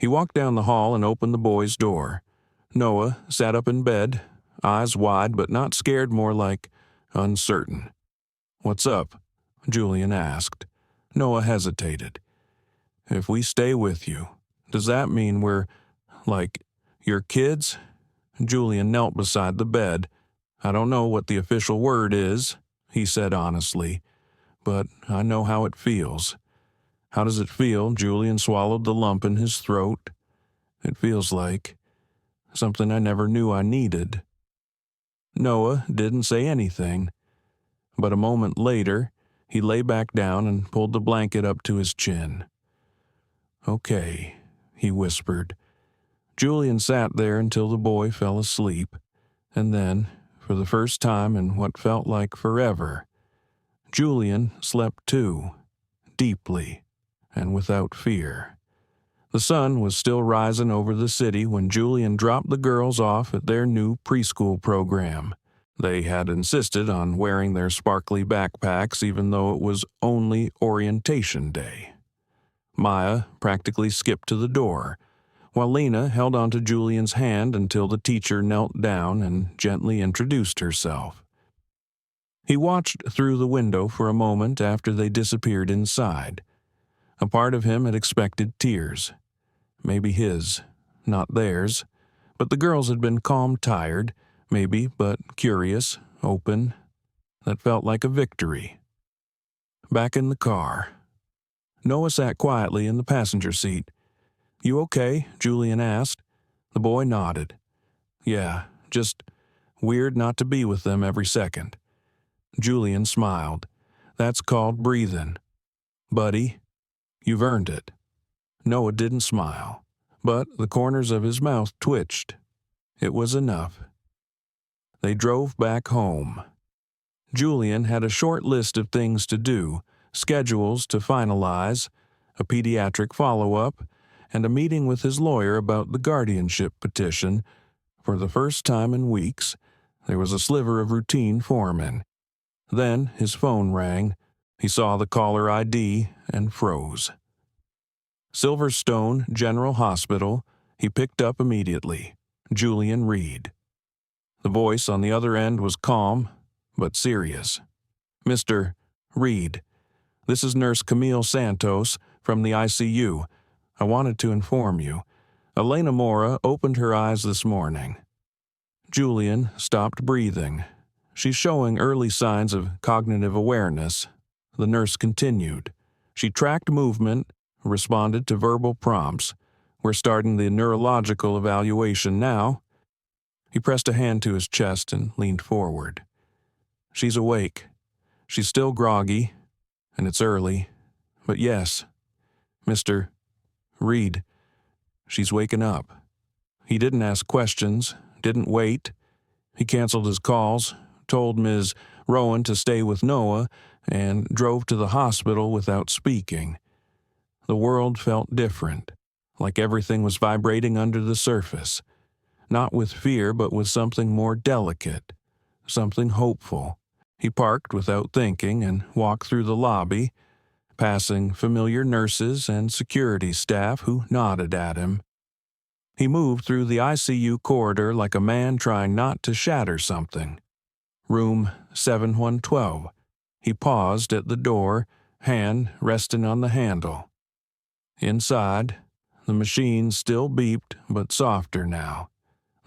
He walked down the hall and opened the boy's door. Noah sat up in bed, eyes wide but not scared, more like uncertain. "What's up?" Julian asked. Noah hesitated. "If we stay with you, does that mean we're, like, your kids?" Julian knelt beside the bed. "I don't know what the official word is," he said honestly, "but I know how it feels." "How does it feel?" Julian swallowed the lump in his throat. "It feels like something I never knew I needed." Noah didn't say anything, but a moment later, he lay back down and pulled the blanket up to his chin. "Okay," he whispered. Julian sat there until the boy fell asleep, and then, for the first time in what felt like forever, Julian slept too, deeply, and without fear. The sun was still rising over the city when Julian dropped the girls off at their new preschool program. They had insisted on wearing their sparkly backpacks even though it was only orientation day. Maya practically skipped to the door, while Lena held onto Julian's hand until the teacher knelt down and gently introduced herself. He watched through the window for a moment after they disappeared inside. A part of him had expected tears. Maybe his, not theirs. But the girls had been calm, tired, maybe, but curious, open. That felt like a victory. Back in the car, Noah sat quietly in the passenger seat. "You okay?" Julian asked. The boy nodded. "Yeah, just weird not to be with them every second." Julian smiled. "That's called breathing. Buddy, you've earned it." Noah didn't smile, but the corners of his mouth twitched. It was enough. They drove back home. Julian had a short list of things to do, schedules to finalize, a pediatric follow-up, and a meeting with his lawyer about the guardianship petition. For the first time in weeks, there was a sliver of routine forming. Then his phone rang. He saw the caller ID and froze. Silverstone General Hospital. He picked up immediately. Julian Reed. The voice on the other end was calm, but serious. "Mr. Reed, this is Nurse Camille Santos from the ICU. I wanted to inform you. Elena Mora opened her eyes this morning." Julian stopped breathing. "She's showing early signs of cognitive awareness." The nurse continued. "She tracked movement, responded to verbal prompts. We're starting the neurological evaluation now." He pressed a hand to his chest and leaned forward. "She's awake. She's still groggy, and it's early. But yes, Mr. Reed, she's waking up." He didn't ask questions, didn't wait. He canceled his calls, told Ms. Rowan to stay with Noah, and drove to the hospital without speaking. The world felt different, like everything was vibrating under the surface. Not with fear, but with something more delicate, something hopeful. He parked without thinking and walked through the lobby. passing familiar nurses and security staff who nodded at him. He moved through the ICU corridor like a man trying not to shatter something. Room 7112. He paused at the door, hand resting on the handle. Inside, the machine still beeped, but softer now.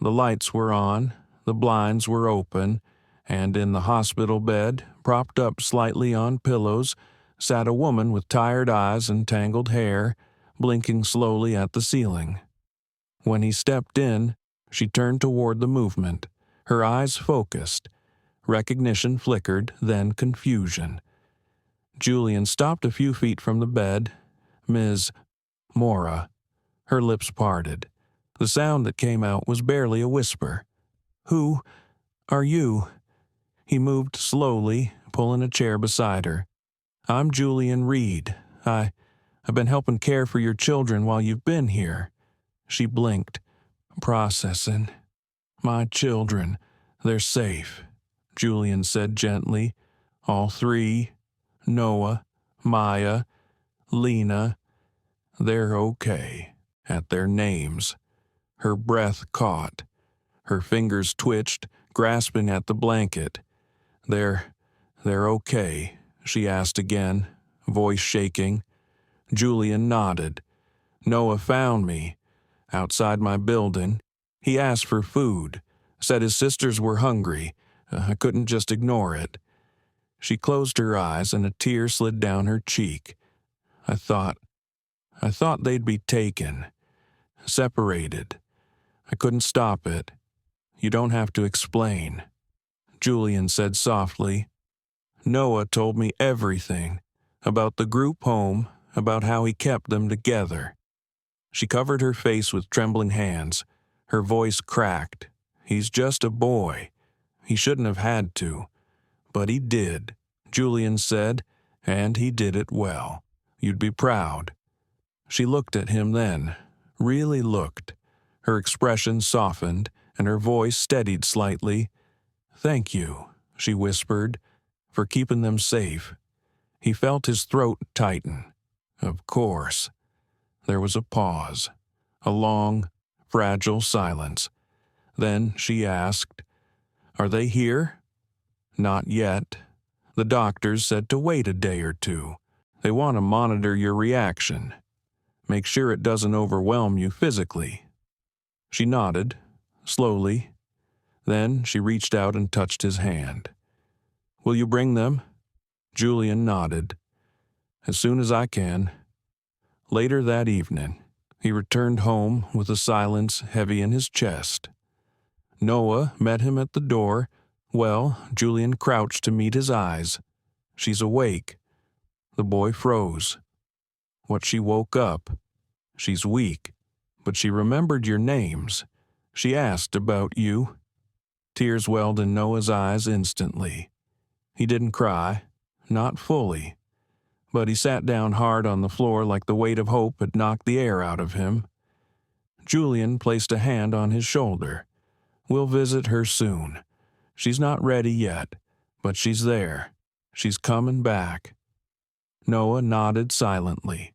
The lights were on, the blinds were open, and in the hospital bed, propped up slightly on pillows, sat a woman with tired eyes and tangled hair, blinking slowly at the ceiling. When he stepped in, she turned toward the movement, her eyes focused. Recognition flickered, then confusion. Julian stopped a few feet from the bed. Ms. Mora. Her lips parted. The sound that came out was barely a whisper. "Who are you?" He moved slowly, pulling a chair beside her. "I'm Julian Reed. I've been helping care for your children while you've been here." She blinked. "Processing. My children. They're safe," Julian said gently. "All three. Noah, Maya, Lena. They're okay." At their names. Her breath caught. Her fingers twitched, grasping at the blanket. They're okay," she asked again, voice shaking. Julian nodded. "Noah found me. Outside my building. He asked for food. Said his sisters were hungry. I couldn't just ignore it." She closed her eyes and a tear slid down her cheek. I thought they'd be taken. Separated. I couldn't stop it. You don't have to explain." Julian said softly. "Noah told me everything. About the group home, about how he kept them together." She covered her face with trembling hands. Her voice cracked. "He's just a boy. He shouldn't have had to. But he did," Julian said, "and he did it well. You'd be proud." She looked at him then, really looked. Her expression softened, and her voice steadied slightly. "Thank you," she whispered, "for keeping them safe." He felt his throat tighten. "Of course." There was a pause, a long, fragile silence. Then she asked, "Are they here?" "Not yet. The doctors said to wait a day or two. They want to monitor your reaction. Make sure it doesn't overwhelm you physically." She nodded, slowly. Then she reached out and touched his hand. "Will you bring them?" Julian nodded. "As soon as I can." Later that evening, he returned home with a silence heavy in his chest. Noah met him at the door. Well, Julian crouched to meet his eyes. "She's awake." The boy froze. "What she woke up. She's weak, but she remembered your names. She asked about you." Tears welled in Noah's eyes instantly. He didn't cry, not fully, but he sat down hard on the floor like the weight of hope had knocked the air out of him. Julian placed a hand on his shoulder. "We'll visit her soon. She's not ready yet, but she's there. She's coming back." Noah nodded silently.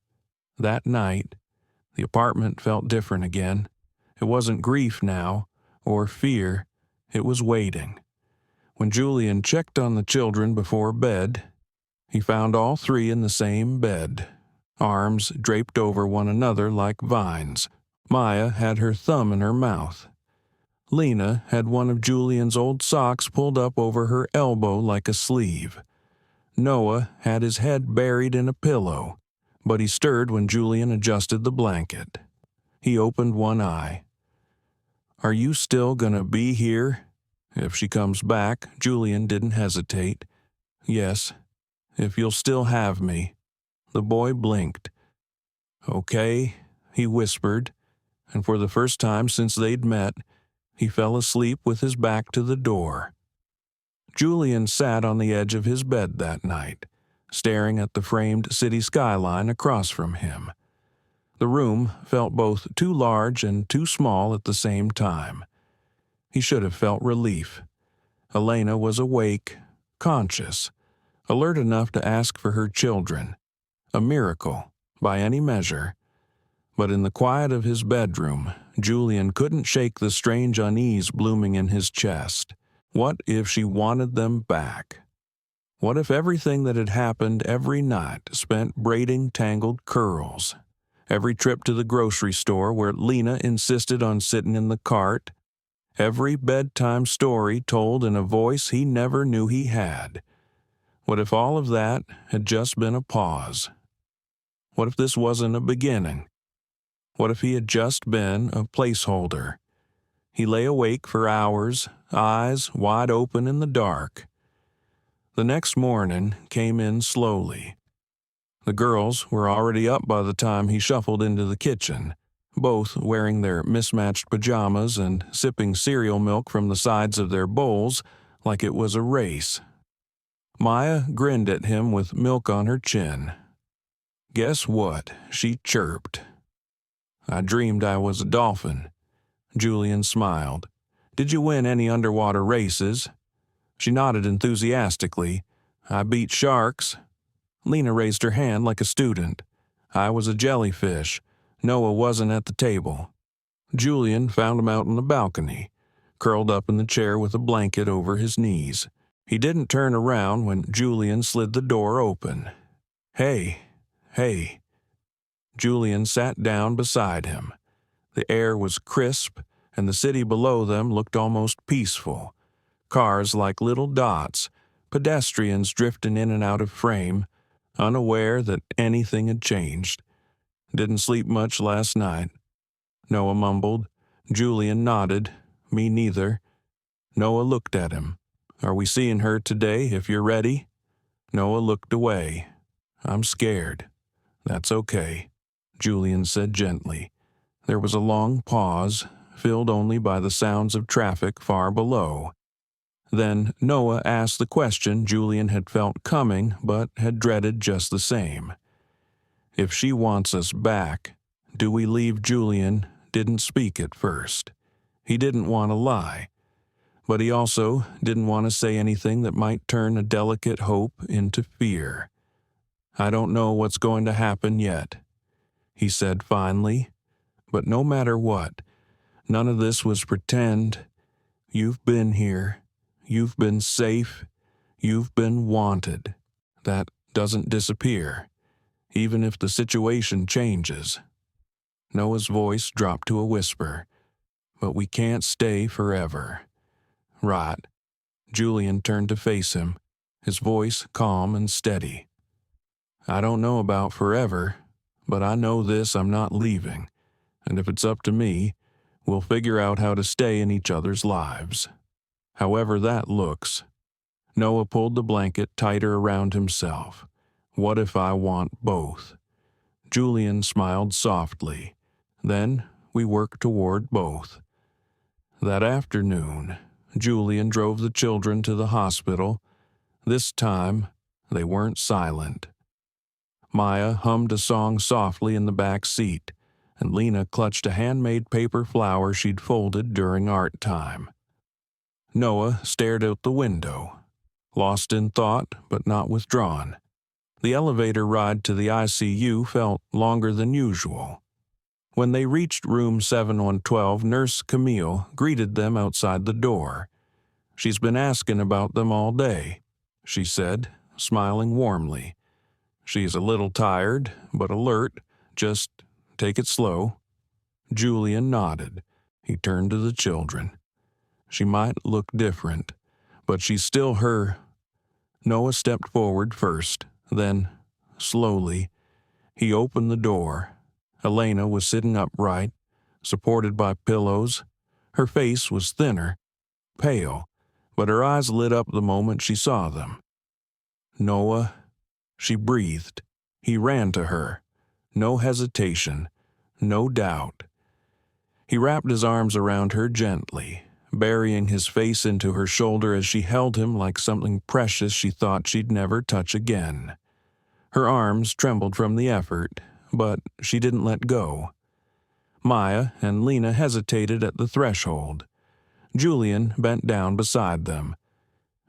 That night, the apartment felt different again. It wasn't grief now, or fear. It was waiting. When Julian checked on the children before bed, he found all three in the same bed, arms draped over one another like vines. Maya had her thumb in her mouth. Lena had one of Julian's old socks pulled up over her elbow like a sleeve. Noah had his head buried in a pillow, but he stirred when Julian adjusted the blanket. He opened one eye. "Are you still gonna be here? If she comes back," Julian didn't hesitate. "Yes, if you'll still have me." The boy blinked. "Okay," he whispered, and for the first time since they'd met, he fell asleep with his back to the door. Julian sat on the edge of his bed that night, staring at the framed city skyline across from him. The room felt both too large and too small at the same time. He should have felt relief. Elena was awake, conscious, alert enough to ask for her children, a miracle, by any measure. But in the quiet of his bedroom, Julian couldn't shake the strange unease blooming in his chest. What if she wanted them back? What if everything that had happened every night spent braiding tangled curls? Every trip to the grocery store where Lena insisted on sitting in the cart? Every bedtime story told in a voice he never knew he had? What if all of that had just been a pause? What if this wasn't a beginning? What if he had just been a placeholder? He lay awake for hours, eyes wide open in the dark. The next morning came in slowly. The girls were already up by the time he shuffled into the kitchen, both wearing their mismatched pajamas and sipping cereal milk from the sides of their bowls like it was a race. Maya grinned at him with milk on her chin. "Guess what?" she chirped. "I dreamed I was a dolphin." Julian smiled. "Did you win any underwater races?" She nodded enthusiastically. "I beat sharks." Lena raised her hand like a student. "I was a jellyfish. Noah wasn't at the table." Julian found him out on the balcony, curled up in the chair with a blanket over his knees. He didn't turn around when Julian slid the door open. "Hey, hey." Julian sat down beside him. The air was crisp, and the city below them looked almost peaceful. Cars like little dots, pedestrians drifting in and out of frame, unaware that anything had changed. "Didn't sleep much last night," Noah mumbled. Julian nodded. "Me neither." Noah looked at him. "Are we seeing her today if you're ready?" Noah looked away. "I'm scared." "That's okay," Julian said gently. There was a long pause, filled only by the sounds of traffic far below. Then Noah asked the question Julian had felt coming but had dreaded just the same. "If she wants us back, do we leave?" Julian didn't speak at first. He didn't want to lie, but he also didn't want to say anything that might turn a delicate hope into fear. "I don't know what's going to happen yet," he said finally. "But no matter what, none of this was pretend. You've been here. You've been safe. You've been wanted. That doesn't disappear, even if the situation changes." Noah's voice dropped to a whisper. "But we can't stay forever." "Right." Julian turned to face him, his voice calm and steady. "I don't know about forever, but I know this: I'm not leaving. And if it's up to me, we'll figure out how to stay in each other's lives. However that looks." Noah pulled the blanket tighter around himself. "What if I want both?" Julian smiled softly. "Then we work toward both." That afternoon, Julian drove the children to the hospital. This time, they weren't silent. Maya hummed a song softly in the back seat, and Lena clutched a handmade paper flower she'd folded during art time. Noah stared out the window, lost in thought but not withdrawn. The elevator ride to the ICU felt longer than usual. When they reached room 7112, Nurse Camille greeted them outside the door. "She's been asking about them all day," she said, smiling warmly. "She's a little tired, but alert. Just take it slow." Julian nodded. He turned to the children. "She might look different, but she's still her." Noah stepped forward first, then, slowly, he opened the door. Elena was sitting upright, supported by pillows. Her face was thinner, pale, but her eyes lit up the moment she saw them. "Noah," she breathed. He ran to her. No hesitation, no doubt. He wrapped his arms around her gently, burying his face into her shoulder as she held him like something precious she thought she'd never touch again. Her arms trembled from the effort, but she didn't let go. Maya and Lena hesitated at the threshold. Julian bent down beside them.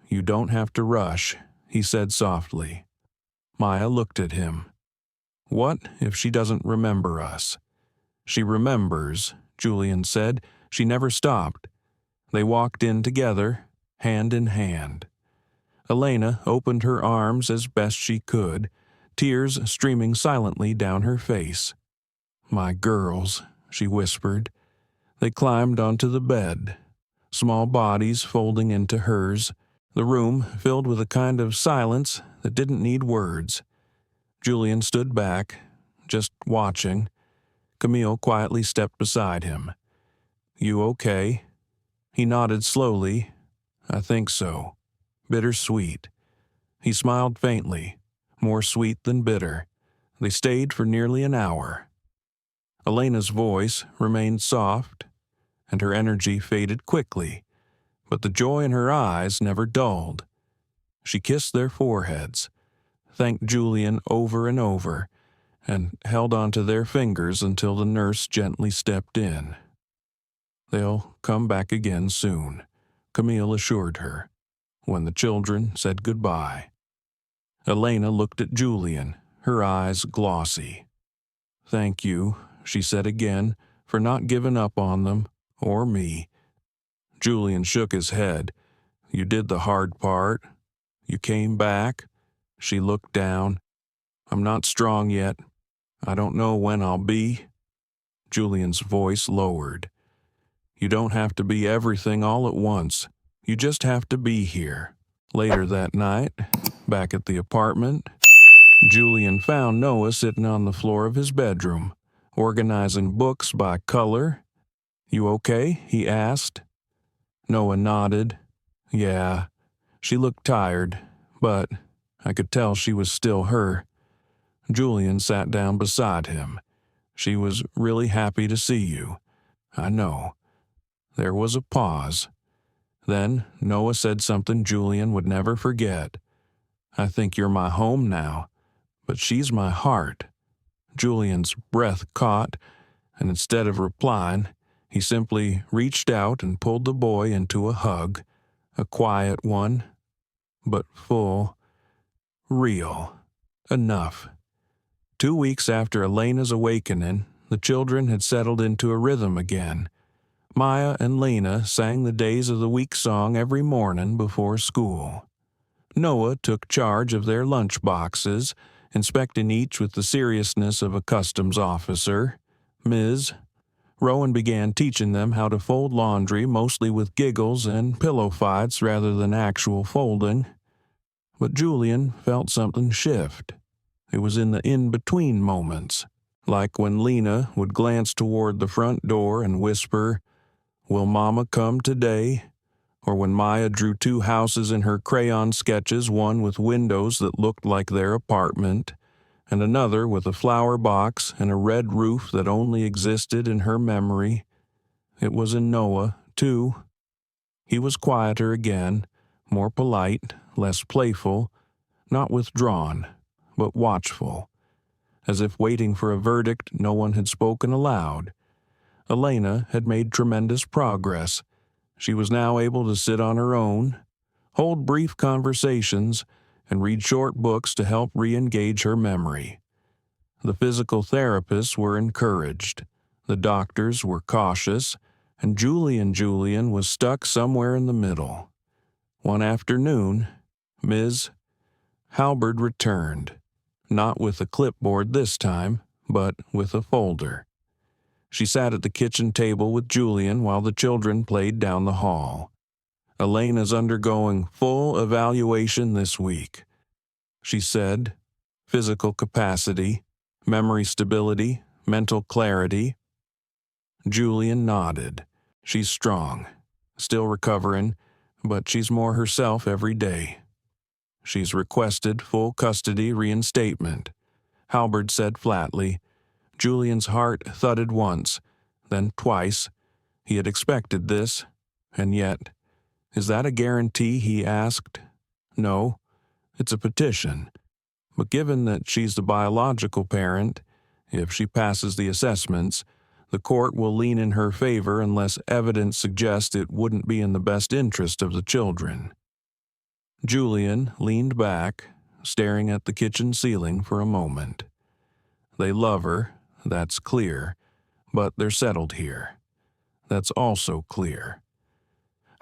"You don't have to rush," he said softly. Maya looked at him. What if she doesn't remember us? She remembers, Julian said. She never stopped. They walked in together, hand in hand. Elena opened her arms as best she could, tears streaming silently down her face. "My girls," she whispered. They climbed onto the bed, small bodies folding into hers, the room filled with a kind of silence that didn't need words. Julian stood back, just watching. Camille quietly stepped beside him. "You okay?" He nodded slowly. "I think so." Bittersweet. He smiled faintly, more sweet than bitter. They stayed for nearly an hour. Elena's voice remained soft, and her energy faded quickly, but the joy in her eyes never dulled. She kissed their foreheads, thanked Julian over and over, and held onto their fingers until the nurse gently stepped in. "They'll come back again soon," Camille assured her, when the children said goodbye. Elena looked at Julian, her eyes glossy. "Thank you," she said again, "for not giving up on them, or me." Julian shook his head. "You did the hard part. You came back." She looked down. "I'm not strong yet. I don't know when I'll be." Julian's voice lowered. "You don't have to be everything all at once. You just have to be here." Later that night, back at the apartment, Julian found Noah sitting on the floor of his bedroom, organizing books by color. "You okay?" he asked. Noah nodded. "Yeah." She looked tired, but I could tell she was still her. Julian sat down beside him. "She was really happy to see you." "I know." There was a pause. Then Noah said something Julian would never forget. "I think you're my home now, but she's my heart." Julian's breath caught, and instead of replying, he simply reached out and pulled the boy into a hug, a quiet one, but full, real, enough. 2 weeks after Elena's awakening, the children had settled into a rhythm again. Maya and Lena sang the days of the week song every morning before school. Noah took charge of their lunch boxes, inspecting each with the seriousness of a customs officer. Ms. Rowan began teaching them how to fold laundry, mostly with giggles and pillow fights rather than actual folding. But Julian felt something shift. It was in the in-between moments, like when Lena would glance toward the front door and whisper, "Will Mama come today?" Or when Maya drew 2 houses in her crayon sketches, one with windows that looked like their apartment, and another with a flower box and a red roof that only existed in her memory. It was in Noah, too. He was quieter again, more polite, less playful, not withdrawn, but watchful, as if waiting for a verdict no one had spoken aloud. Elena had made tremendous progress. She was now able to sit on her own, hold brief conversations, and read short books to help re-engage her memory. The physical therapists were encouraged, the doctors were cautious, and Julian was stuck somewhere in the middle. One afternoon, Ms. Halberd returned, not with a clipboard this time, but with a folder. She sat at the kitchen table with Julian while the children played down the hall. "Elena's undergoing full evaluation this week," she said. "Physical capacity, memory stability, mental clarity." Julian nodded. "She's strong, still recovering, but she's more herself every day." "She's requested full custody reinstatement," Halberd said flatly. Julian's heart thudded once, then twice. He had expected this, and yet, "Is that a guarantee?" he asked. "No, it's a petition. But given that she's the biological parent, if she passes the assessments, the court will lean in her favor unless evidence suggests it wouldn't be in the best interest of the children." Julian leaned back, staring at the kitchen ceiling for a moment. They love her, that's clear, but they're settled here. That's also clear.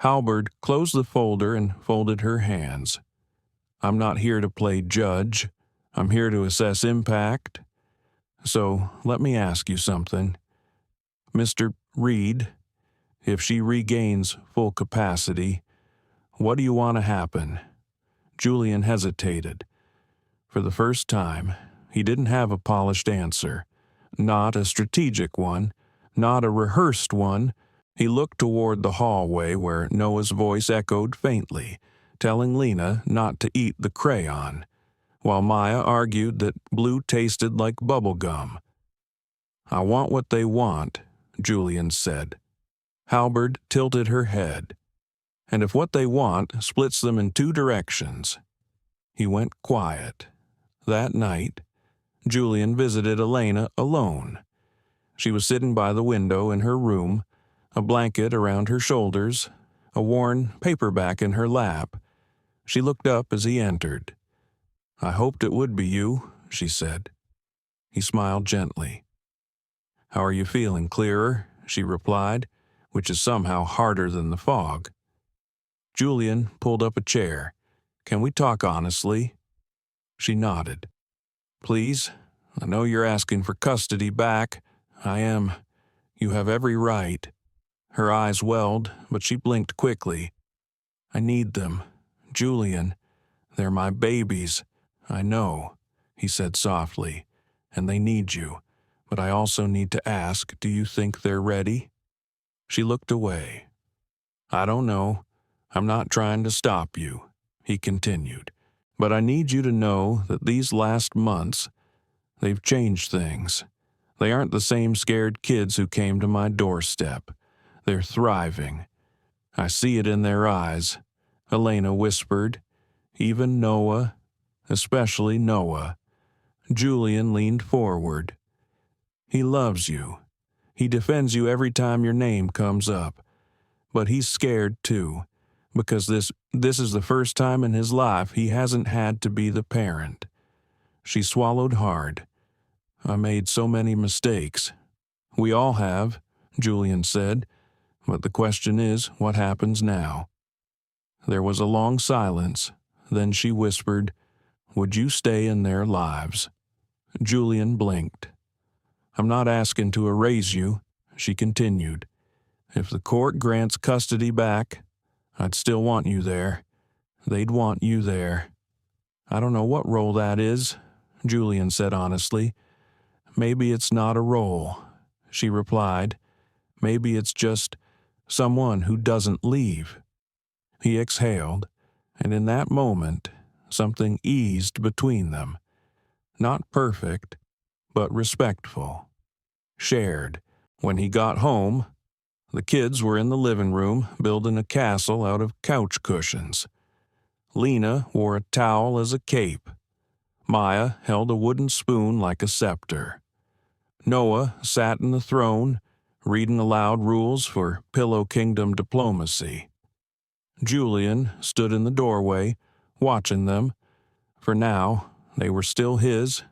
Halberd closed the folder and folded her hands. I'm not here to play judge. I'm here to assess impact. So let me ask you something. Mr. Reed, if she regains full capacity, what do you want to happen? Julian hesitated. For the first time, he didn't have a polished answer. Not a strategic one, not a rehearsed one. He looked toward the hallway where Noah's voice echoed faintly, telling Lena not to eat the crayon, while Maya argued that blue tasted like bubble gum. I want what they want, Julian said. Halberd tilted her head. And if what they want splits them in two directions. He went quiet. That night, Julian visited Elena alone. She was sitting by the window in her room, a blanket around her shoulders, a worn paperback in her lap. She looked up as he entered. I hoped it would be you, she said. He smiled gently. How are you feeling, clearer? She replied, which is somehow harder than the fog. Julian pulled up a chair. Can we talk honestly? She nodded. Please, I know you're asking for custody back. I am. You have every right. Her eyes welled, but she blinked quickly. I need them. Julian, they're my babies. I know, he said softly, and they need you. But I also need to ask, do you think they're ready? She looked away. I don't know. I'm not trying to stop you, he continued. But I need you to know that these last months, they've changed things. They aren't the same scared kids who came to my doorstep. They're thriving. I see it in their eyes, Elena whispered. Even Noah, especially Noah. Julian leaned forward. He loves you. He defends you every time your name comes up. But he's scared too, because this is the first time in his life he hasn't had to be the parent. She swallowed hard. I made so many mistakes. We all have, Julian said, but the question is, what happens now? There was a long silence. Then she whispered, would you stay in their lives? Julian blinked. I'm not asking to erase you, she continued. If the court grants custody back, I'd still want you there. They'd want you there. I don't know what role that is, Julian said honestly. Maybe it's not a role, she replied. Maybe it's just someone who doesn't leave. He exhaled, and in that moment, something eased between them. Not perfect, but respectful. Shared. When he got home, the kids were in the living room building a castle out of couch cushions. Lena wore a towel as a cape. Maya held a wooden spoon like a scepter. Noah sat in the throne, reading aloud rules for Pillow Kingdom diplomacy. Julian stood in the doorway, watching them. For now, they were still his,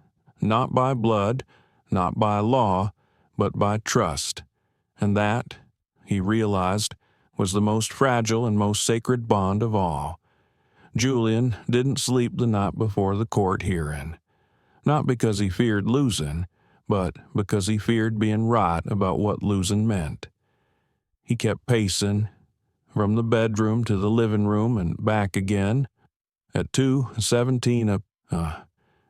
not by blood, not by law, but by trust. And that, he realized, was the most fragile and most sacred bond of all. Julian didn't sleep the night before the court hearing. Not because he feared losing, but because he feared being right about what losing meant. He kept pacing, from the bedroom to the living room and back again. At 2:17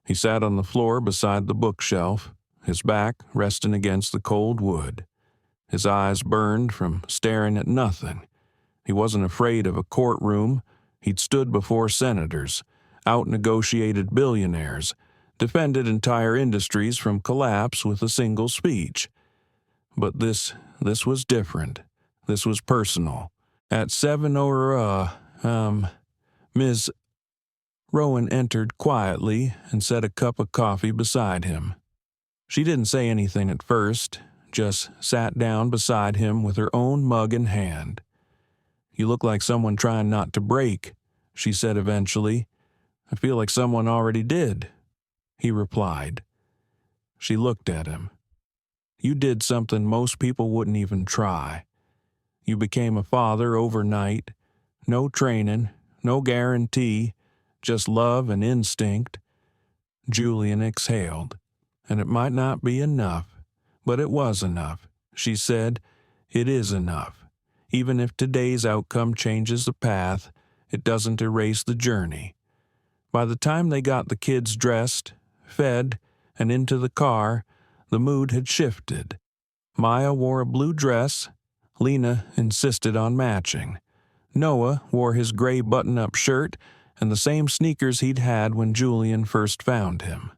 he sat on the floor beside the bookshelf, his back resting against the cold wood. His eyes burned from staring at nothing. He wasn't afraid of a courtroom. He'd stood before senators, out-negotiated billionaires, defended entire industries from collapse with a single speech. But this was different. This was personal. At 7 Ms. Rowan entered quietly and set a cup of coffee beside him. She didn't say anything at first, just sat down beside him with her own mug in hand. You look like someone trying not to break, she said eventually. I feel like someone already did, he replied. She looked at him. You did something most people wouldn't even try. You became a father overnight. No training, no guarantee, just love and instinct. Julian exhaled. And it might not be enough, but it was enough. She said, it is enough. Even if today's outcome changes the path, it doesn't erase the journey. By the time they got the kids dressed, fed, and into the car, the mood had shifted. Maya wore a blue dress. Lena insisted on matching. Noah wore his gray button-up shirt and the same sneakers he'd had when Julian first found him.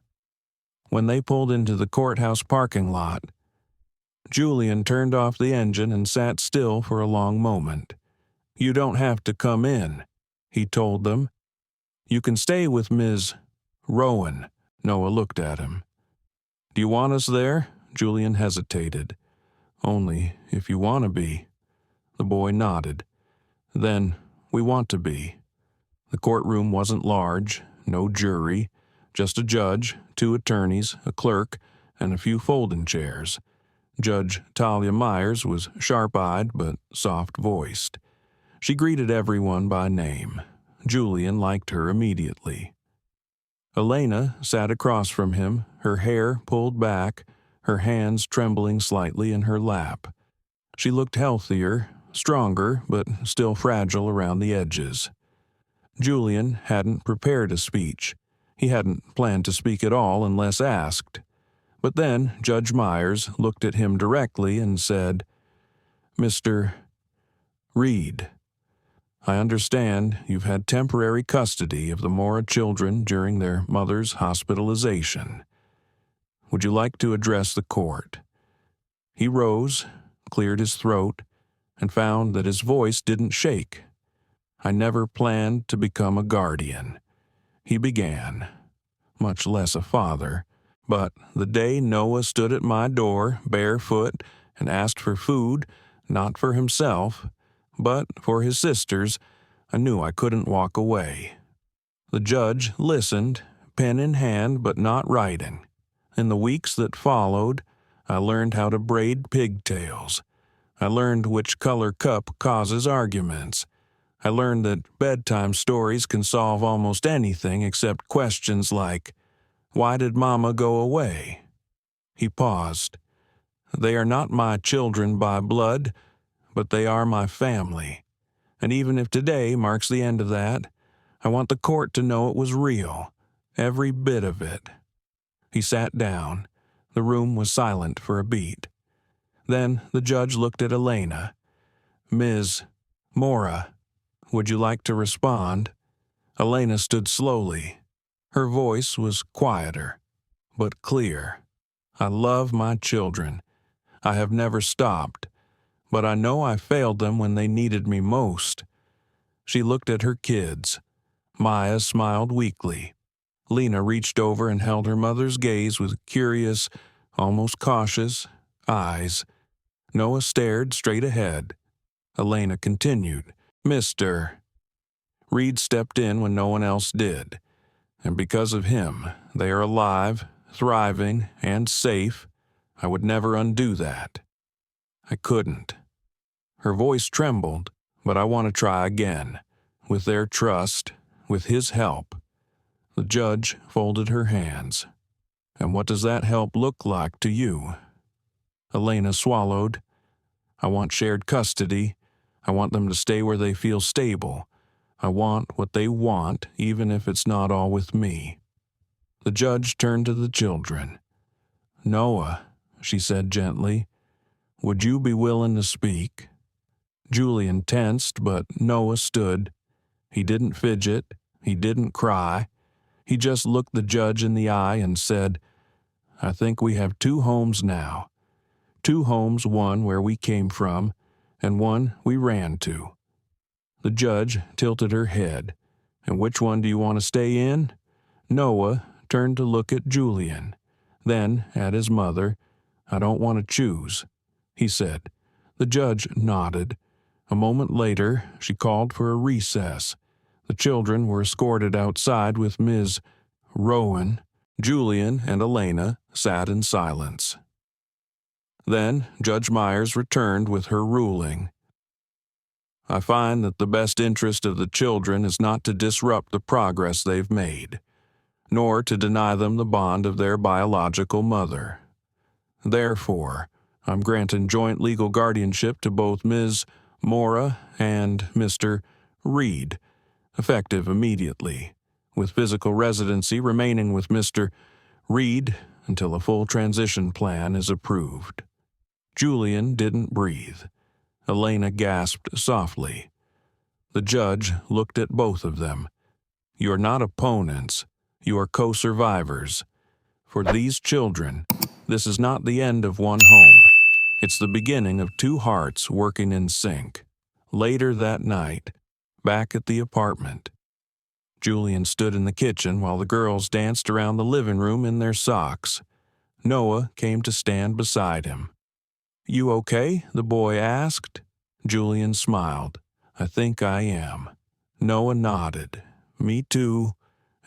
When they pulled into the courthouse parking lot, Julian turned off the engine and sat still for a long moment. You don't have to come in, he told them. You can stay with Ms. Rowan. Noah looked at him. Do you want us there? Julian hesitated. Only if you want to be. The boy nodded. Then we want to be. The courtroom wasn't large, no jury, just a judge, 2 attorneys, a clerk, and a few folding chairs. Judge Talia Myers was sharp-eyed but soft-voiced. She greeted everyone by name. Julian liked her immediately. Elena sat across from him, her hair pulled back, her hands trembling slightly in her lap. She looked healthier, stronger, but still fragile around the edges. Julian hadn't prepared a speech. He hadn't planned to speak at all unless asked. But then Judge Myers looked at him directly and said, Mr. Reed, I understand you've had temporary custody of the Mora children during their mother's hospitalization. Would you like to address the court? He rose, cleared his throat, and found that his voice didn't shake. I never planned to become a guardian. He began, much less a father. But the day Noah stood at my door, barefoot, and asked for food, not for himself, but for his sisters, I knew I couldn't walk away. The judge listened, pen in hand but not writing. In the weeks that followed, I learned how to braid pigtails. I learned which color cup causes arguments. I learned that bedtime stories can solve almost anything except questions like, why did Mama go away? He paused. They are not my children by blood, but they are my family. And even if today marks the end of that, I want the court to know it was real, every bit of it. He sat down. The room was silent for a beat. Then the judge looked at Elena. Ms. Mora, would you like to respond? Elena stood slowly. Her voice was quieter, but clear. I love my children. I have never stopped, but I know I failed them when they needed me most. She looked at her kids. Maya smiled weakly. Lena reached over and held her mother's gaze with curious, almost cautious, eyes. Noah stared straight ahead. Elena continued. Mr. Reed stepped in when no one else did. And because of him, they are alive, thriving, and safe. I would never undo that. I couldn't. Her voice trembled, but I want to try again. With their trust, with his help. The judge folded her hands. And what does that help look like to you? Elena swallowed. I want shared custody. I want them to stay where they feel stable. I want what they want, even if it's not all with me. The judge turned to the children. Noah, she said gently, would you be willing to speak? Julian tensed, but Noah stood. He didn't fidget. He didn't cry. He just looked the judge in the eye and said, I think we have 2 homes now. 2 homes, one where we came from, and one we ran to. The judge tilted her head. And which one do you want to stay in? Noah turned to look at Julian, then at his mother. I don't want to choose, he said. The judge nodded. A moment later, she called for a recess. The children were escorted outside with Ms. Rowan. Julian and Elena sat in silence. Then Judge Myers returned with her ruling. I find that the best interest of the children is not to disrupt the progress they've made, nor to deny them the bond of their biological mother. Therefore, I'm granting joint legal guardianship to both Ms. Mora and Mr. Reed, effective immediately, with physical residency remaining with Mr. Reed until a full transition plan is approved. Julian didn't breathe. Elena gasped softly. The judge looked at both of them. You're not opponents. You are co-survivors. For these children, this is not the end of one home. It's the beginning of two hearts working in sync. Later that night, back at the apartment, Julian stood in the kitchen while the girls danced around the living room in their socks. Noah came to stand beside him. You okay? The boy asked. Julian smiled. I think I am. Noah nodded. Me too.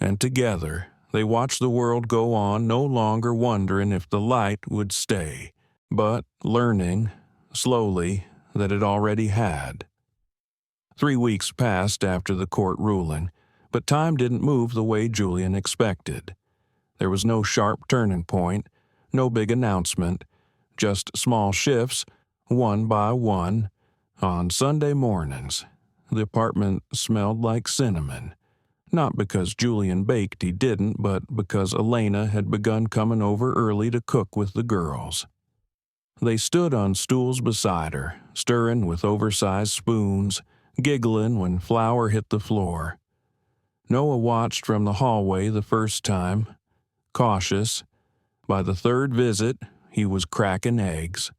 And together, they watched the world go on, no longer wondering if the light would stay, but learning, slowly, that it already had. 3 weeks passed after the court ruling, but time didn't move the way Julian expected. There was no sharp turning point, no big announcement, just small shifts, one by one. On Sunday mornings, the apartment smelled like cinnamon. Not because Julian baked, he didn't, but because Elena had begun coming over early to cook with the girls. They stood on stools beside her, stirring with oversized spoons, giggling when flour hit the floor. Noah watched from the hallway the first time, cautious. By the third visit, he was cracking eggs.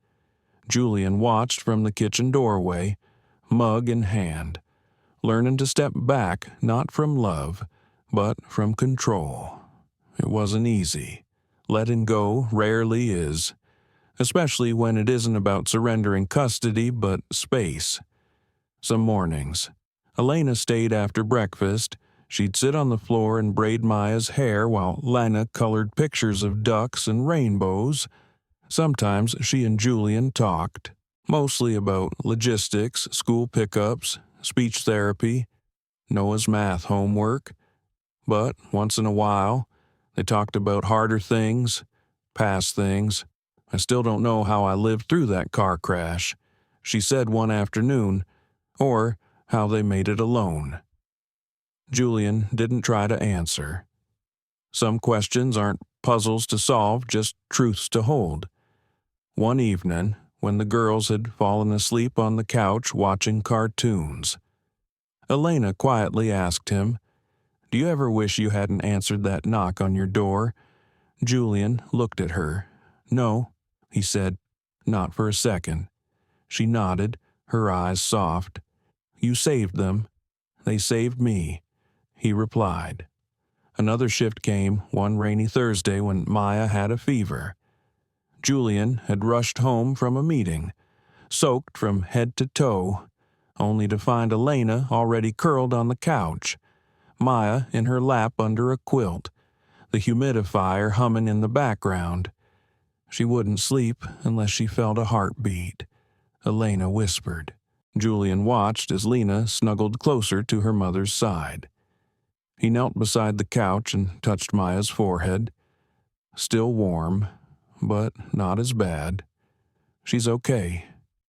Julian watched from the kitchen doorway, mug in hand, learning to step back not from love, but from control. It wasn't easy. Letting go rarely is, especially when it isn't about surrendering custody but space. Some mornings, Elena stayed after breakfast. She'd sit on the floor and braid Maya's hair while Lana colored pictures of ducks and rainbows. Sometimes she and Julian talked, mostly about logistics, school pickups, speech therapy, Noah's math homework. But once in a while, they talked about harder things, past things. I still don't know how I lived through that car crash, she said one afternoon, or how they made it alone. Julian didn't try to answer. Some questions aren't puzzles to solve, just truths to hold. One evening, when the girls had fallen asleep on the couch watching cartoons, Elena quietly asked him, Do you ever wish you hadn't answered that knock on your door? Julian looked at her. No, he said, not for a second. She nodded, her eyes soft. You saved them. They saved me, he replied. Another shift came one rainy Thursday when Maya had a fever. Julian had rushed home from a meeting, soaked from head to toe, only to find Elena already curled on the couch, Maya in her lap under a quilt, the humidifier humming in the background. She wouldn't sleep unless she felt a heartbeat, Elena whispered. Julian watched as Lena snuggled closer to her mother's side. He knelt beside the couch and touched Maya's forehead. Still warm, but not as bad. She's okay,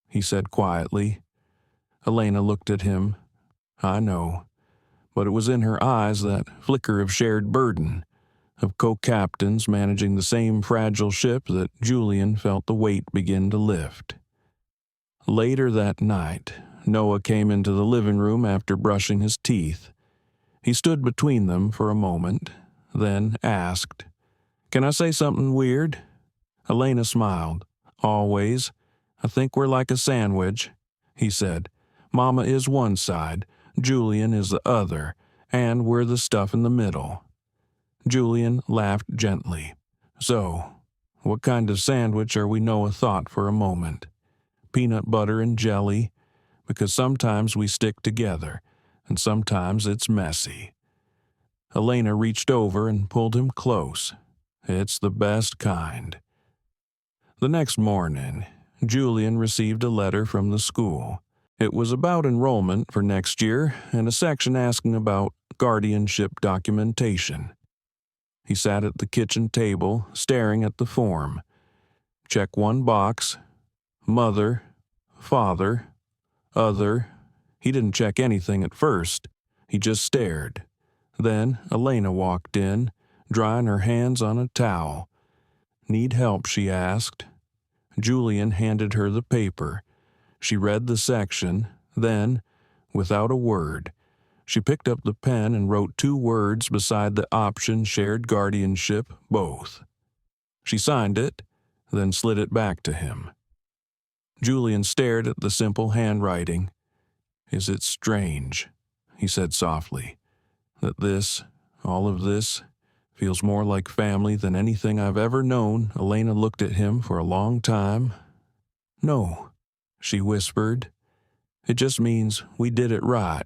he said quietly. Elena looked at him. I know, but it was in her eyes that flicker of shared burden, of co-captains managing the same fragile ship that Julian felt the weight begin to lift. Later that night, Noah came into the living room after brushing his teeth. He stood between them for a moment, then asked, Can I say something weird? Elena smiled. Always. I think we're like a sandwich, he said. Mama is one side, Julian is the other, and we're the stuff in the middle. Julian laughed gently. So, what kind of sandwich are we? Noah thought for a moment. Peanut butter and jelly, because sometimes we stick together, and sometimes it's messy. Elena reached over and pulled him close. It's the best kind. The next morning, Julian received a letter from the school. It was about enrollment for next year and a section asking about guardianship documentation. He sat at the kitchen table, staring at the form. Check one box: mother, father, other. He didn't check anything at first. He just stared. Then Elena walked in, drying her hands on a towel. "Need help?" she asked. Julian handed her the paper. She read the section. Then, without a word, she picked up the pen and wrote 2 words beside the option shared guardianship, both. She signed it, then slid it back to him. Julian stared at the simple handwriting. "Is it strange," he said softly, "that all of this, feels more like family than anything I've ever known?" Elena looked at him for a long time. "No," she whispered. "It just means we did it right.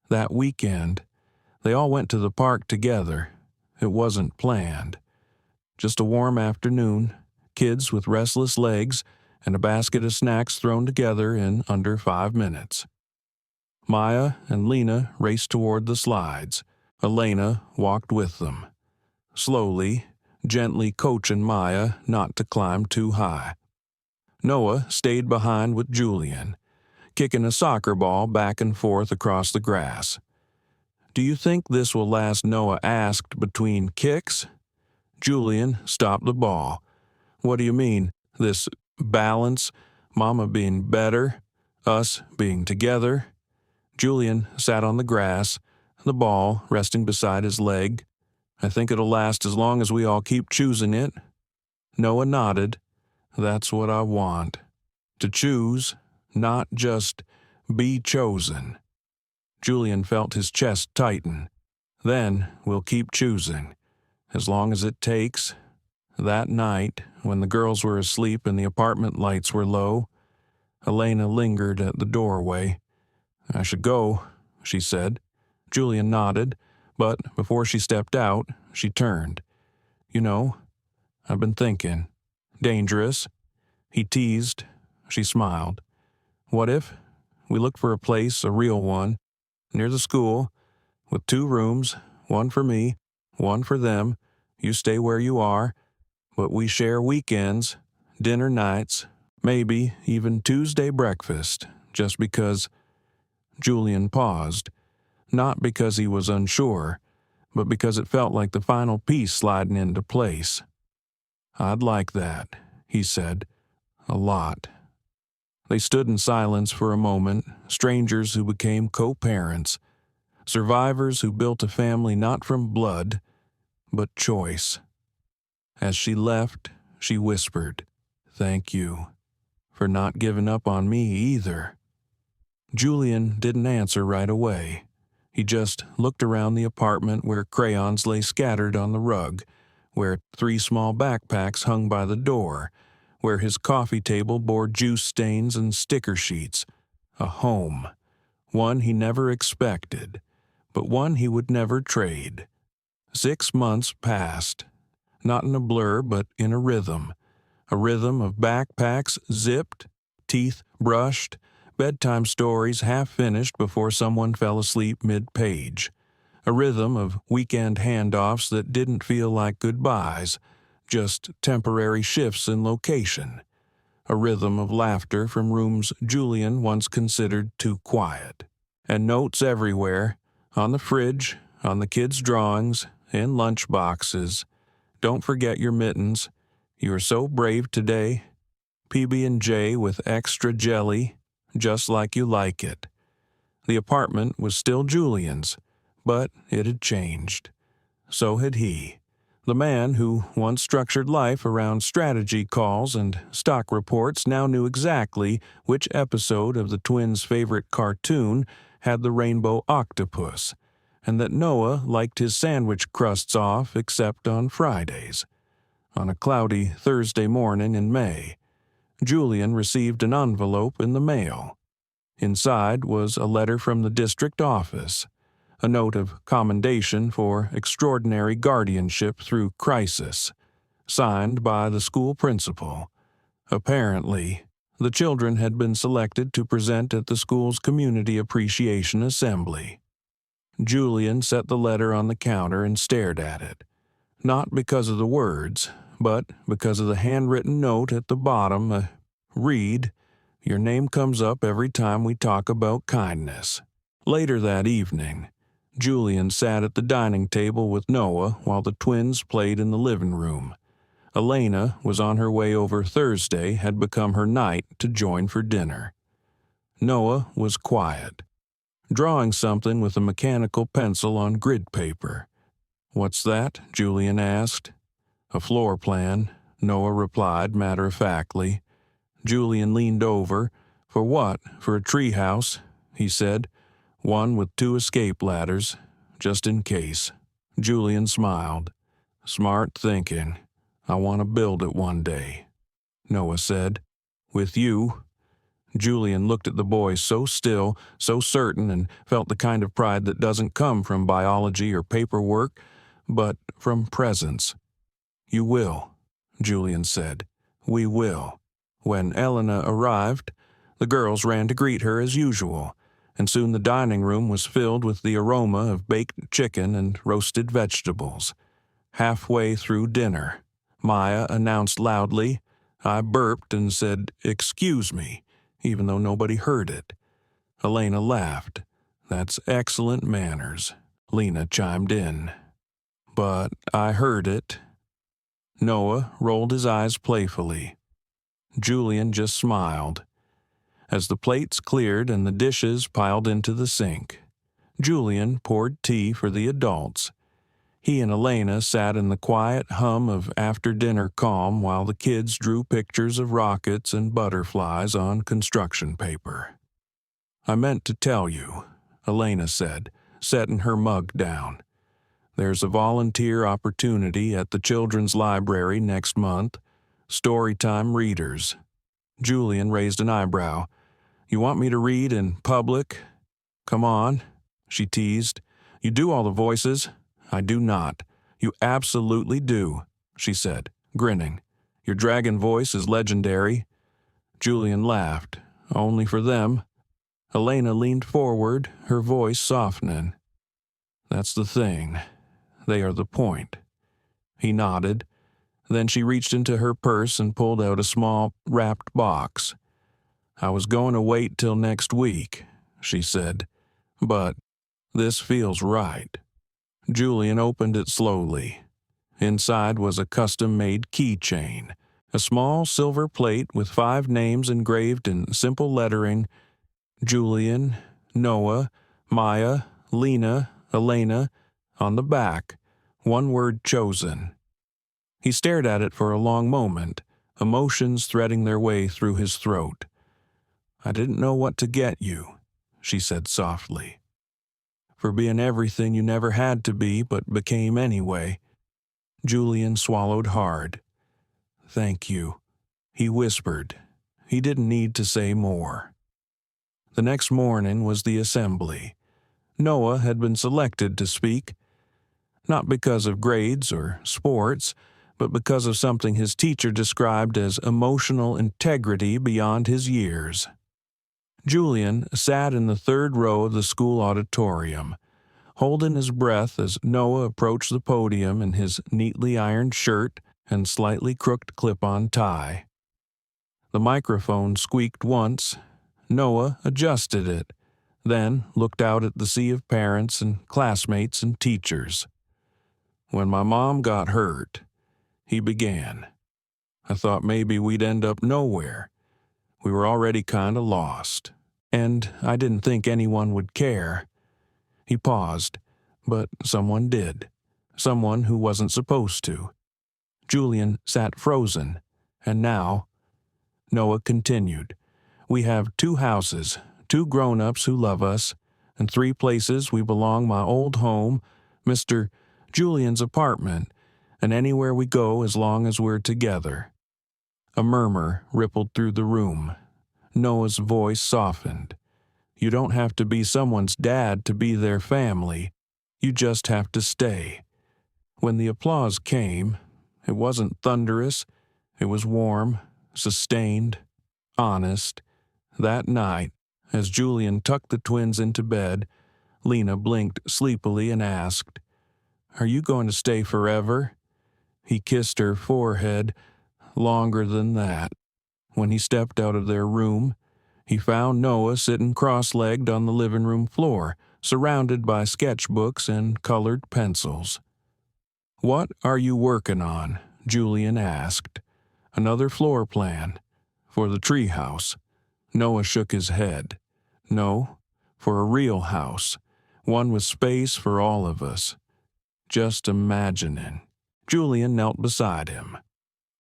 That weekend, they all went to the park together. It wasn't planned. Just a warm afternoon, kids with restless legs, and a basket of snacks thrown together in under 5 minutes. Maya and Lena raced toward the slides. Elena walked with them, slowly, gently coaching Maya not to climb too high. Noah stayed behind with Julian, kicking a soccer ball back and forth across the grass. "Do you think this will last?" Noah asked between kicks. Julian stopped the ball. "What do you mean? This balance? Mama being better? Us being together?" Julian sat on the grass, the ball resting beside his leg. "I think it'll last as long as we all keep choosing it." Noah nodded. "That's what I want. To choose, not just be chosen." Julian felt his chest tighten. "Then we'll keep choosing, as long as it takes." That night, when the girls were asleep and the apartment lights were low, Elena lingered at the doorway. "I should go," she said. Julian nodded, but before she stepped out, she turned. "You know, I've been thinking. Dangerous?" He teased. She smiled. "What if we look for a place, a real one, near the school, with 2 rooms, one for me, one for them. You stay where you are, but we share weekends, dinner nights, maybe even Tuesday breakfast, just because—" Julian paused, not because he was unsure, but because it felt like the final piece sliding into place. "I'd like that," he said. "A lot." They stood in silence for a moment, strangers who became co-parents, survivors who built a family not from blood, but choice. As she left, she whispered, "Thank you for not giving up on me either." Julian didn't answer right away. He just looked around the apartment where crayons lay scattered on the rug, where 3 small backpacks hung by the door, where his coffee table bore juice stains and sticker sheets. A home. One he never expected, but one he would never trade. 6 months passed, not in a blur but in a rhythm of backpacks zipped, teeth brushed, bedtime stories half finished before someone fell asleep mid-page, a rhythm of weekend handoffs that didn't feel like goodbyes, just temporary shifts in location, a rhythm of laughter from rooms Julian once considered too quiet, and notes everywhere, on the fridge, on the kids' drawings, in lunch boxes. "Don't forget your mittens. You are so brave today. PB&J with extra jelly, just like you like it." The apartment was still Julian's, but it had changed. So had he. The man who once structured life around strategy calls and stock reports now knew exactly which episode of the twins' favorite cartoon had the rainbow octopus, and that Noah liked his sandwich crusts off except on Fridays. On a cloudy Thursday morning in May, Julian received an envelope in the mail. Inside was a letter from the district office, a note of commendation for extraordinary guardianship through crisis. signed by the school principal. Apparently, the children had been selected to present at the school's Community Appreciation Assembly. Julian set the letter on the counter and stared at it, not because of the words, but because of the handwritten note at the bottom. Reed, your name comes up every time we talk about kindness. Later that evening, Julian sat at the dining table with Noah while the twins played in the living room. Elena was on her way over. Thursday had become her night to join for dinner. Noah was quiet, drawing something with a mechanical pencil on grid paper. "What's that?" Julian asked. "A floor plan," Noah replied matter-of-factly. Julian leaned over. "For what? For a treehouse," he said. "One with 2 escape ladders, just in case." Julian smiled. "Smart thinking. I want to build it one day," Noah said. "With you." Julian looked at the boy so still, so certain, and felt the kind of pride that doesn't come from biology or paperwork, but from presence. "You will," Julian said. "We will." When Elena arrived, the girls ran to greet her as usual, and soon the dining room was filled with the aroma of baked chicken and roasted vegetables. Halfway through dinner, Maya announced loudly. I burped and said, "Excuse me," even though nobody heard it. Elena laughed. "That's excellent manners," Lena chimed in. "But I heard it." Noah rolled his eyes playfully. Julian just smiled. As the plates cleared and the dishes piled into the sink, Julian poured tea for the adults. He and Elena sat in the quiet hum of after-dinner calm while the kids drew pictures of rockets and butterflies on construction paper. "I meant to tell you," Elena said, setting her mug down. "There's a volunteer opportunity at the Children's Library next month. Storytime readers." Julian raised an eyebrow. "You want me to read in public?" "Come on," she teased. "You do all the voices." "I do not." "You absolutely do," she said, grinning. "Your dragon voice is legendary." Julian laughed. "Only for them." Elena leaned forward, her voice softening. "That's the thing. They are the point." He nodded. Then she reached into her purse and pulled out a small, wrapped box. "I was going to wait till next week," she said, "but this feels right." Julian opened it slowly. Inside was a custom-made keychain, a small silver plate with 5 names engraved in simple lettering: Julian, Noah, Maya, Lena, Elena. On the back, one word chosen. He stared at it for a long moment, emotions threading their way through his throat. "I didn't know what to get you," she said softly. "For being everything you never had to be but became anyway." Julian swallowed hard. "Thank you," he whispered. He didn't need to say more. The next morning was the assembly. Noah had been selected to speak, not because of grades or sports, but because of something his teacher described as emotional integrity beyond his years. Julian sat in the 3rd row of the school auditorium, holding his breath as Noah approached the podium in his neatly ironed shirt and slightly crooked clip-on tie. The microphone squeaked once. Noah adjusted it, then looked out at the sea of parents and classmates and teachers. "When my mom got hurt," he began, "I thought maybe we'd end up nowhere. We were already kind of lost. And I didn't think anyone would care." He paused, but someone did. Someone who wasn't supposed to. Julian sat frozen, and now, Noah continued, "We have 2 houses, 2 grown-ups who love us, and 3 places we belong: my old home, Mr. Julian's apartment, and anywhere we go as long as we're together." A murmur rippled through the room. Noah's voice softened. "You don't have to be someone's dad to be their family. You just have to stay." When the applause came, It wasn't thunderous. It was warm, sustained, honest. That night, as Julian tucked the twins into bed, Lena blinked sleepily and asked, "Are you going to stay forever?" He kissed her forehead, longer than that. When he stepped out of their room, he found Noah sitting cross-legged on the living room floor, surrounded by sketchbooks and colored pencils. "What are you working on?" Julian asked. "Another floor plan. For the treehouse." Noah shook his head. "No, for a real house. One with space for all of us. Just imagining." Julian knelt beside him.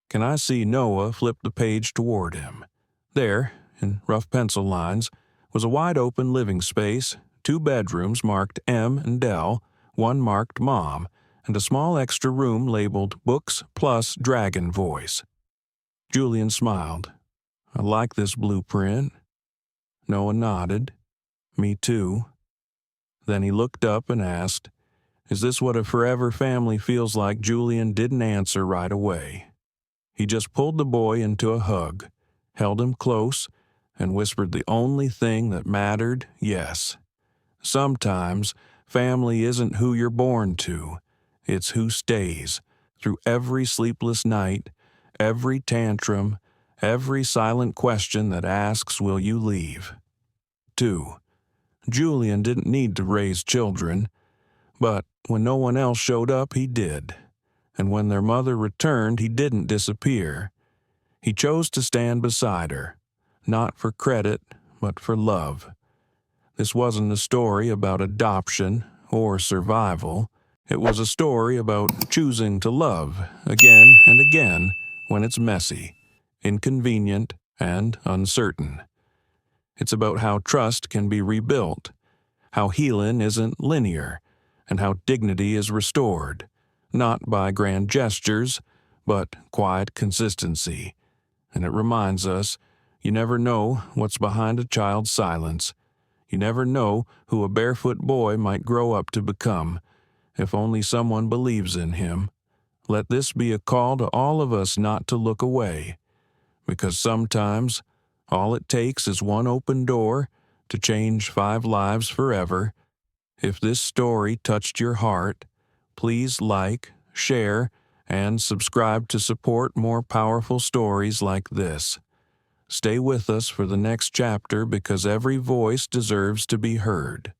"Can I see?" Noah flipped the page toward him. There, in rough pencil lines, was a wide-open living space, 2 bedrooms marked M and L, 1 marked Mom, and a small extra room labeled Books plus Dragon Voice. Julian smiled. "I like this blueprint." Noah nodded. "Me too." Then he looked up and asked, "Is this what a forever family feels like?" Julian didn't answer right away. He just pulled the boy into a hug, held him close, and whispered the only thing that mattered, yes. Sometimes family isn't who you're born to. It's who stays through every sleepless night, every tantrum, every silent question that asks, "Will you leave?" 2. Julian didn't need to raise children, but when no one else showed up, he did. And when their mother returned, he didn't disappear. He chose to stand beside her, not for credit, but for love. This wasn't a story about adoption or survival. It was a story about choosing to love again and again when it's messy, inconvenient, and uncertain. It's about how trust can be rebuilt, how healing isn't linear, and how dignity is restored, not by grand gestures, but quiet consistency. And it reminds us, you never know what's behind a child's silence. You never know who a barefoot boy might grow up to become, if only someone believes in him. Let this be a call to all of us not to look away, because sometimes all it takes is one open door to change 5 lives forever. If this story touched your heart, please like, share, and subscribe to support more powerful stories like this. Stay with us for the next chapter because every voice deserves to be heard.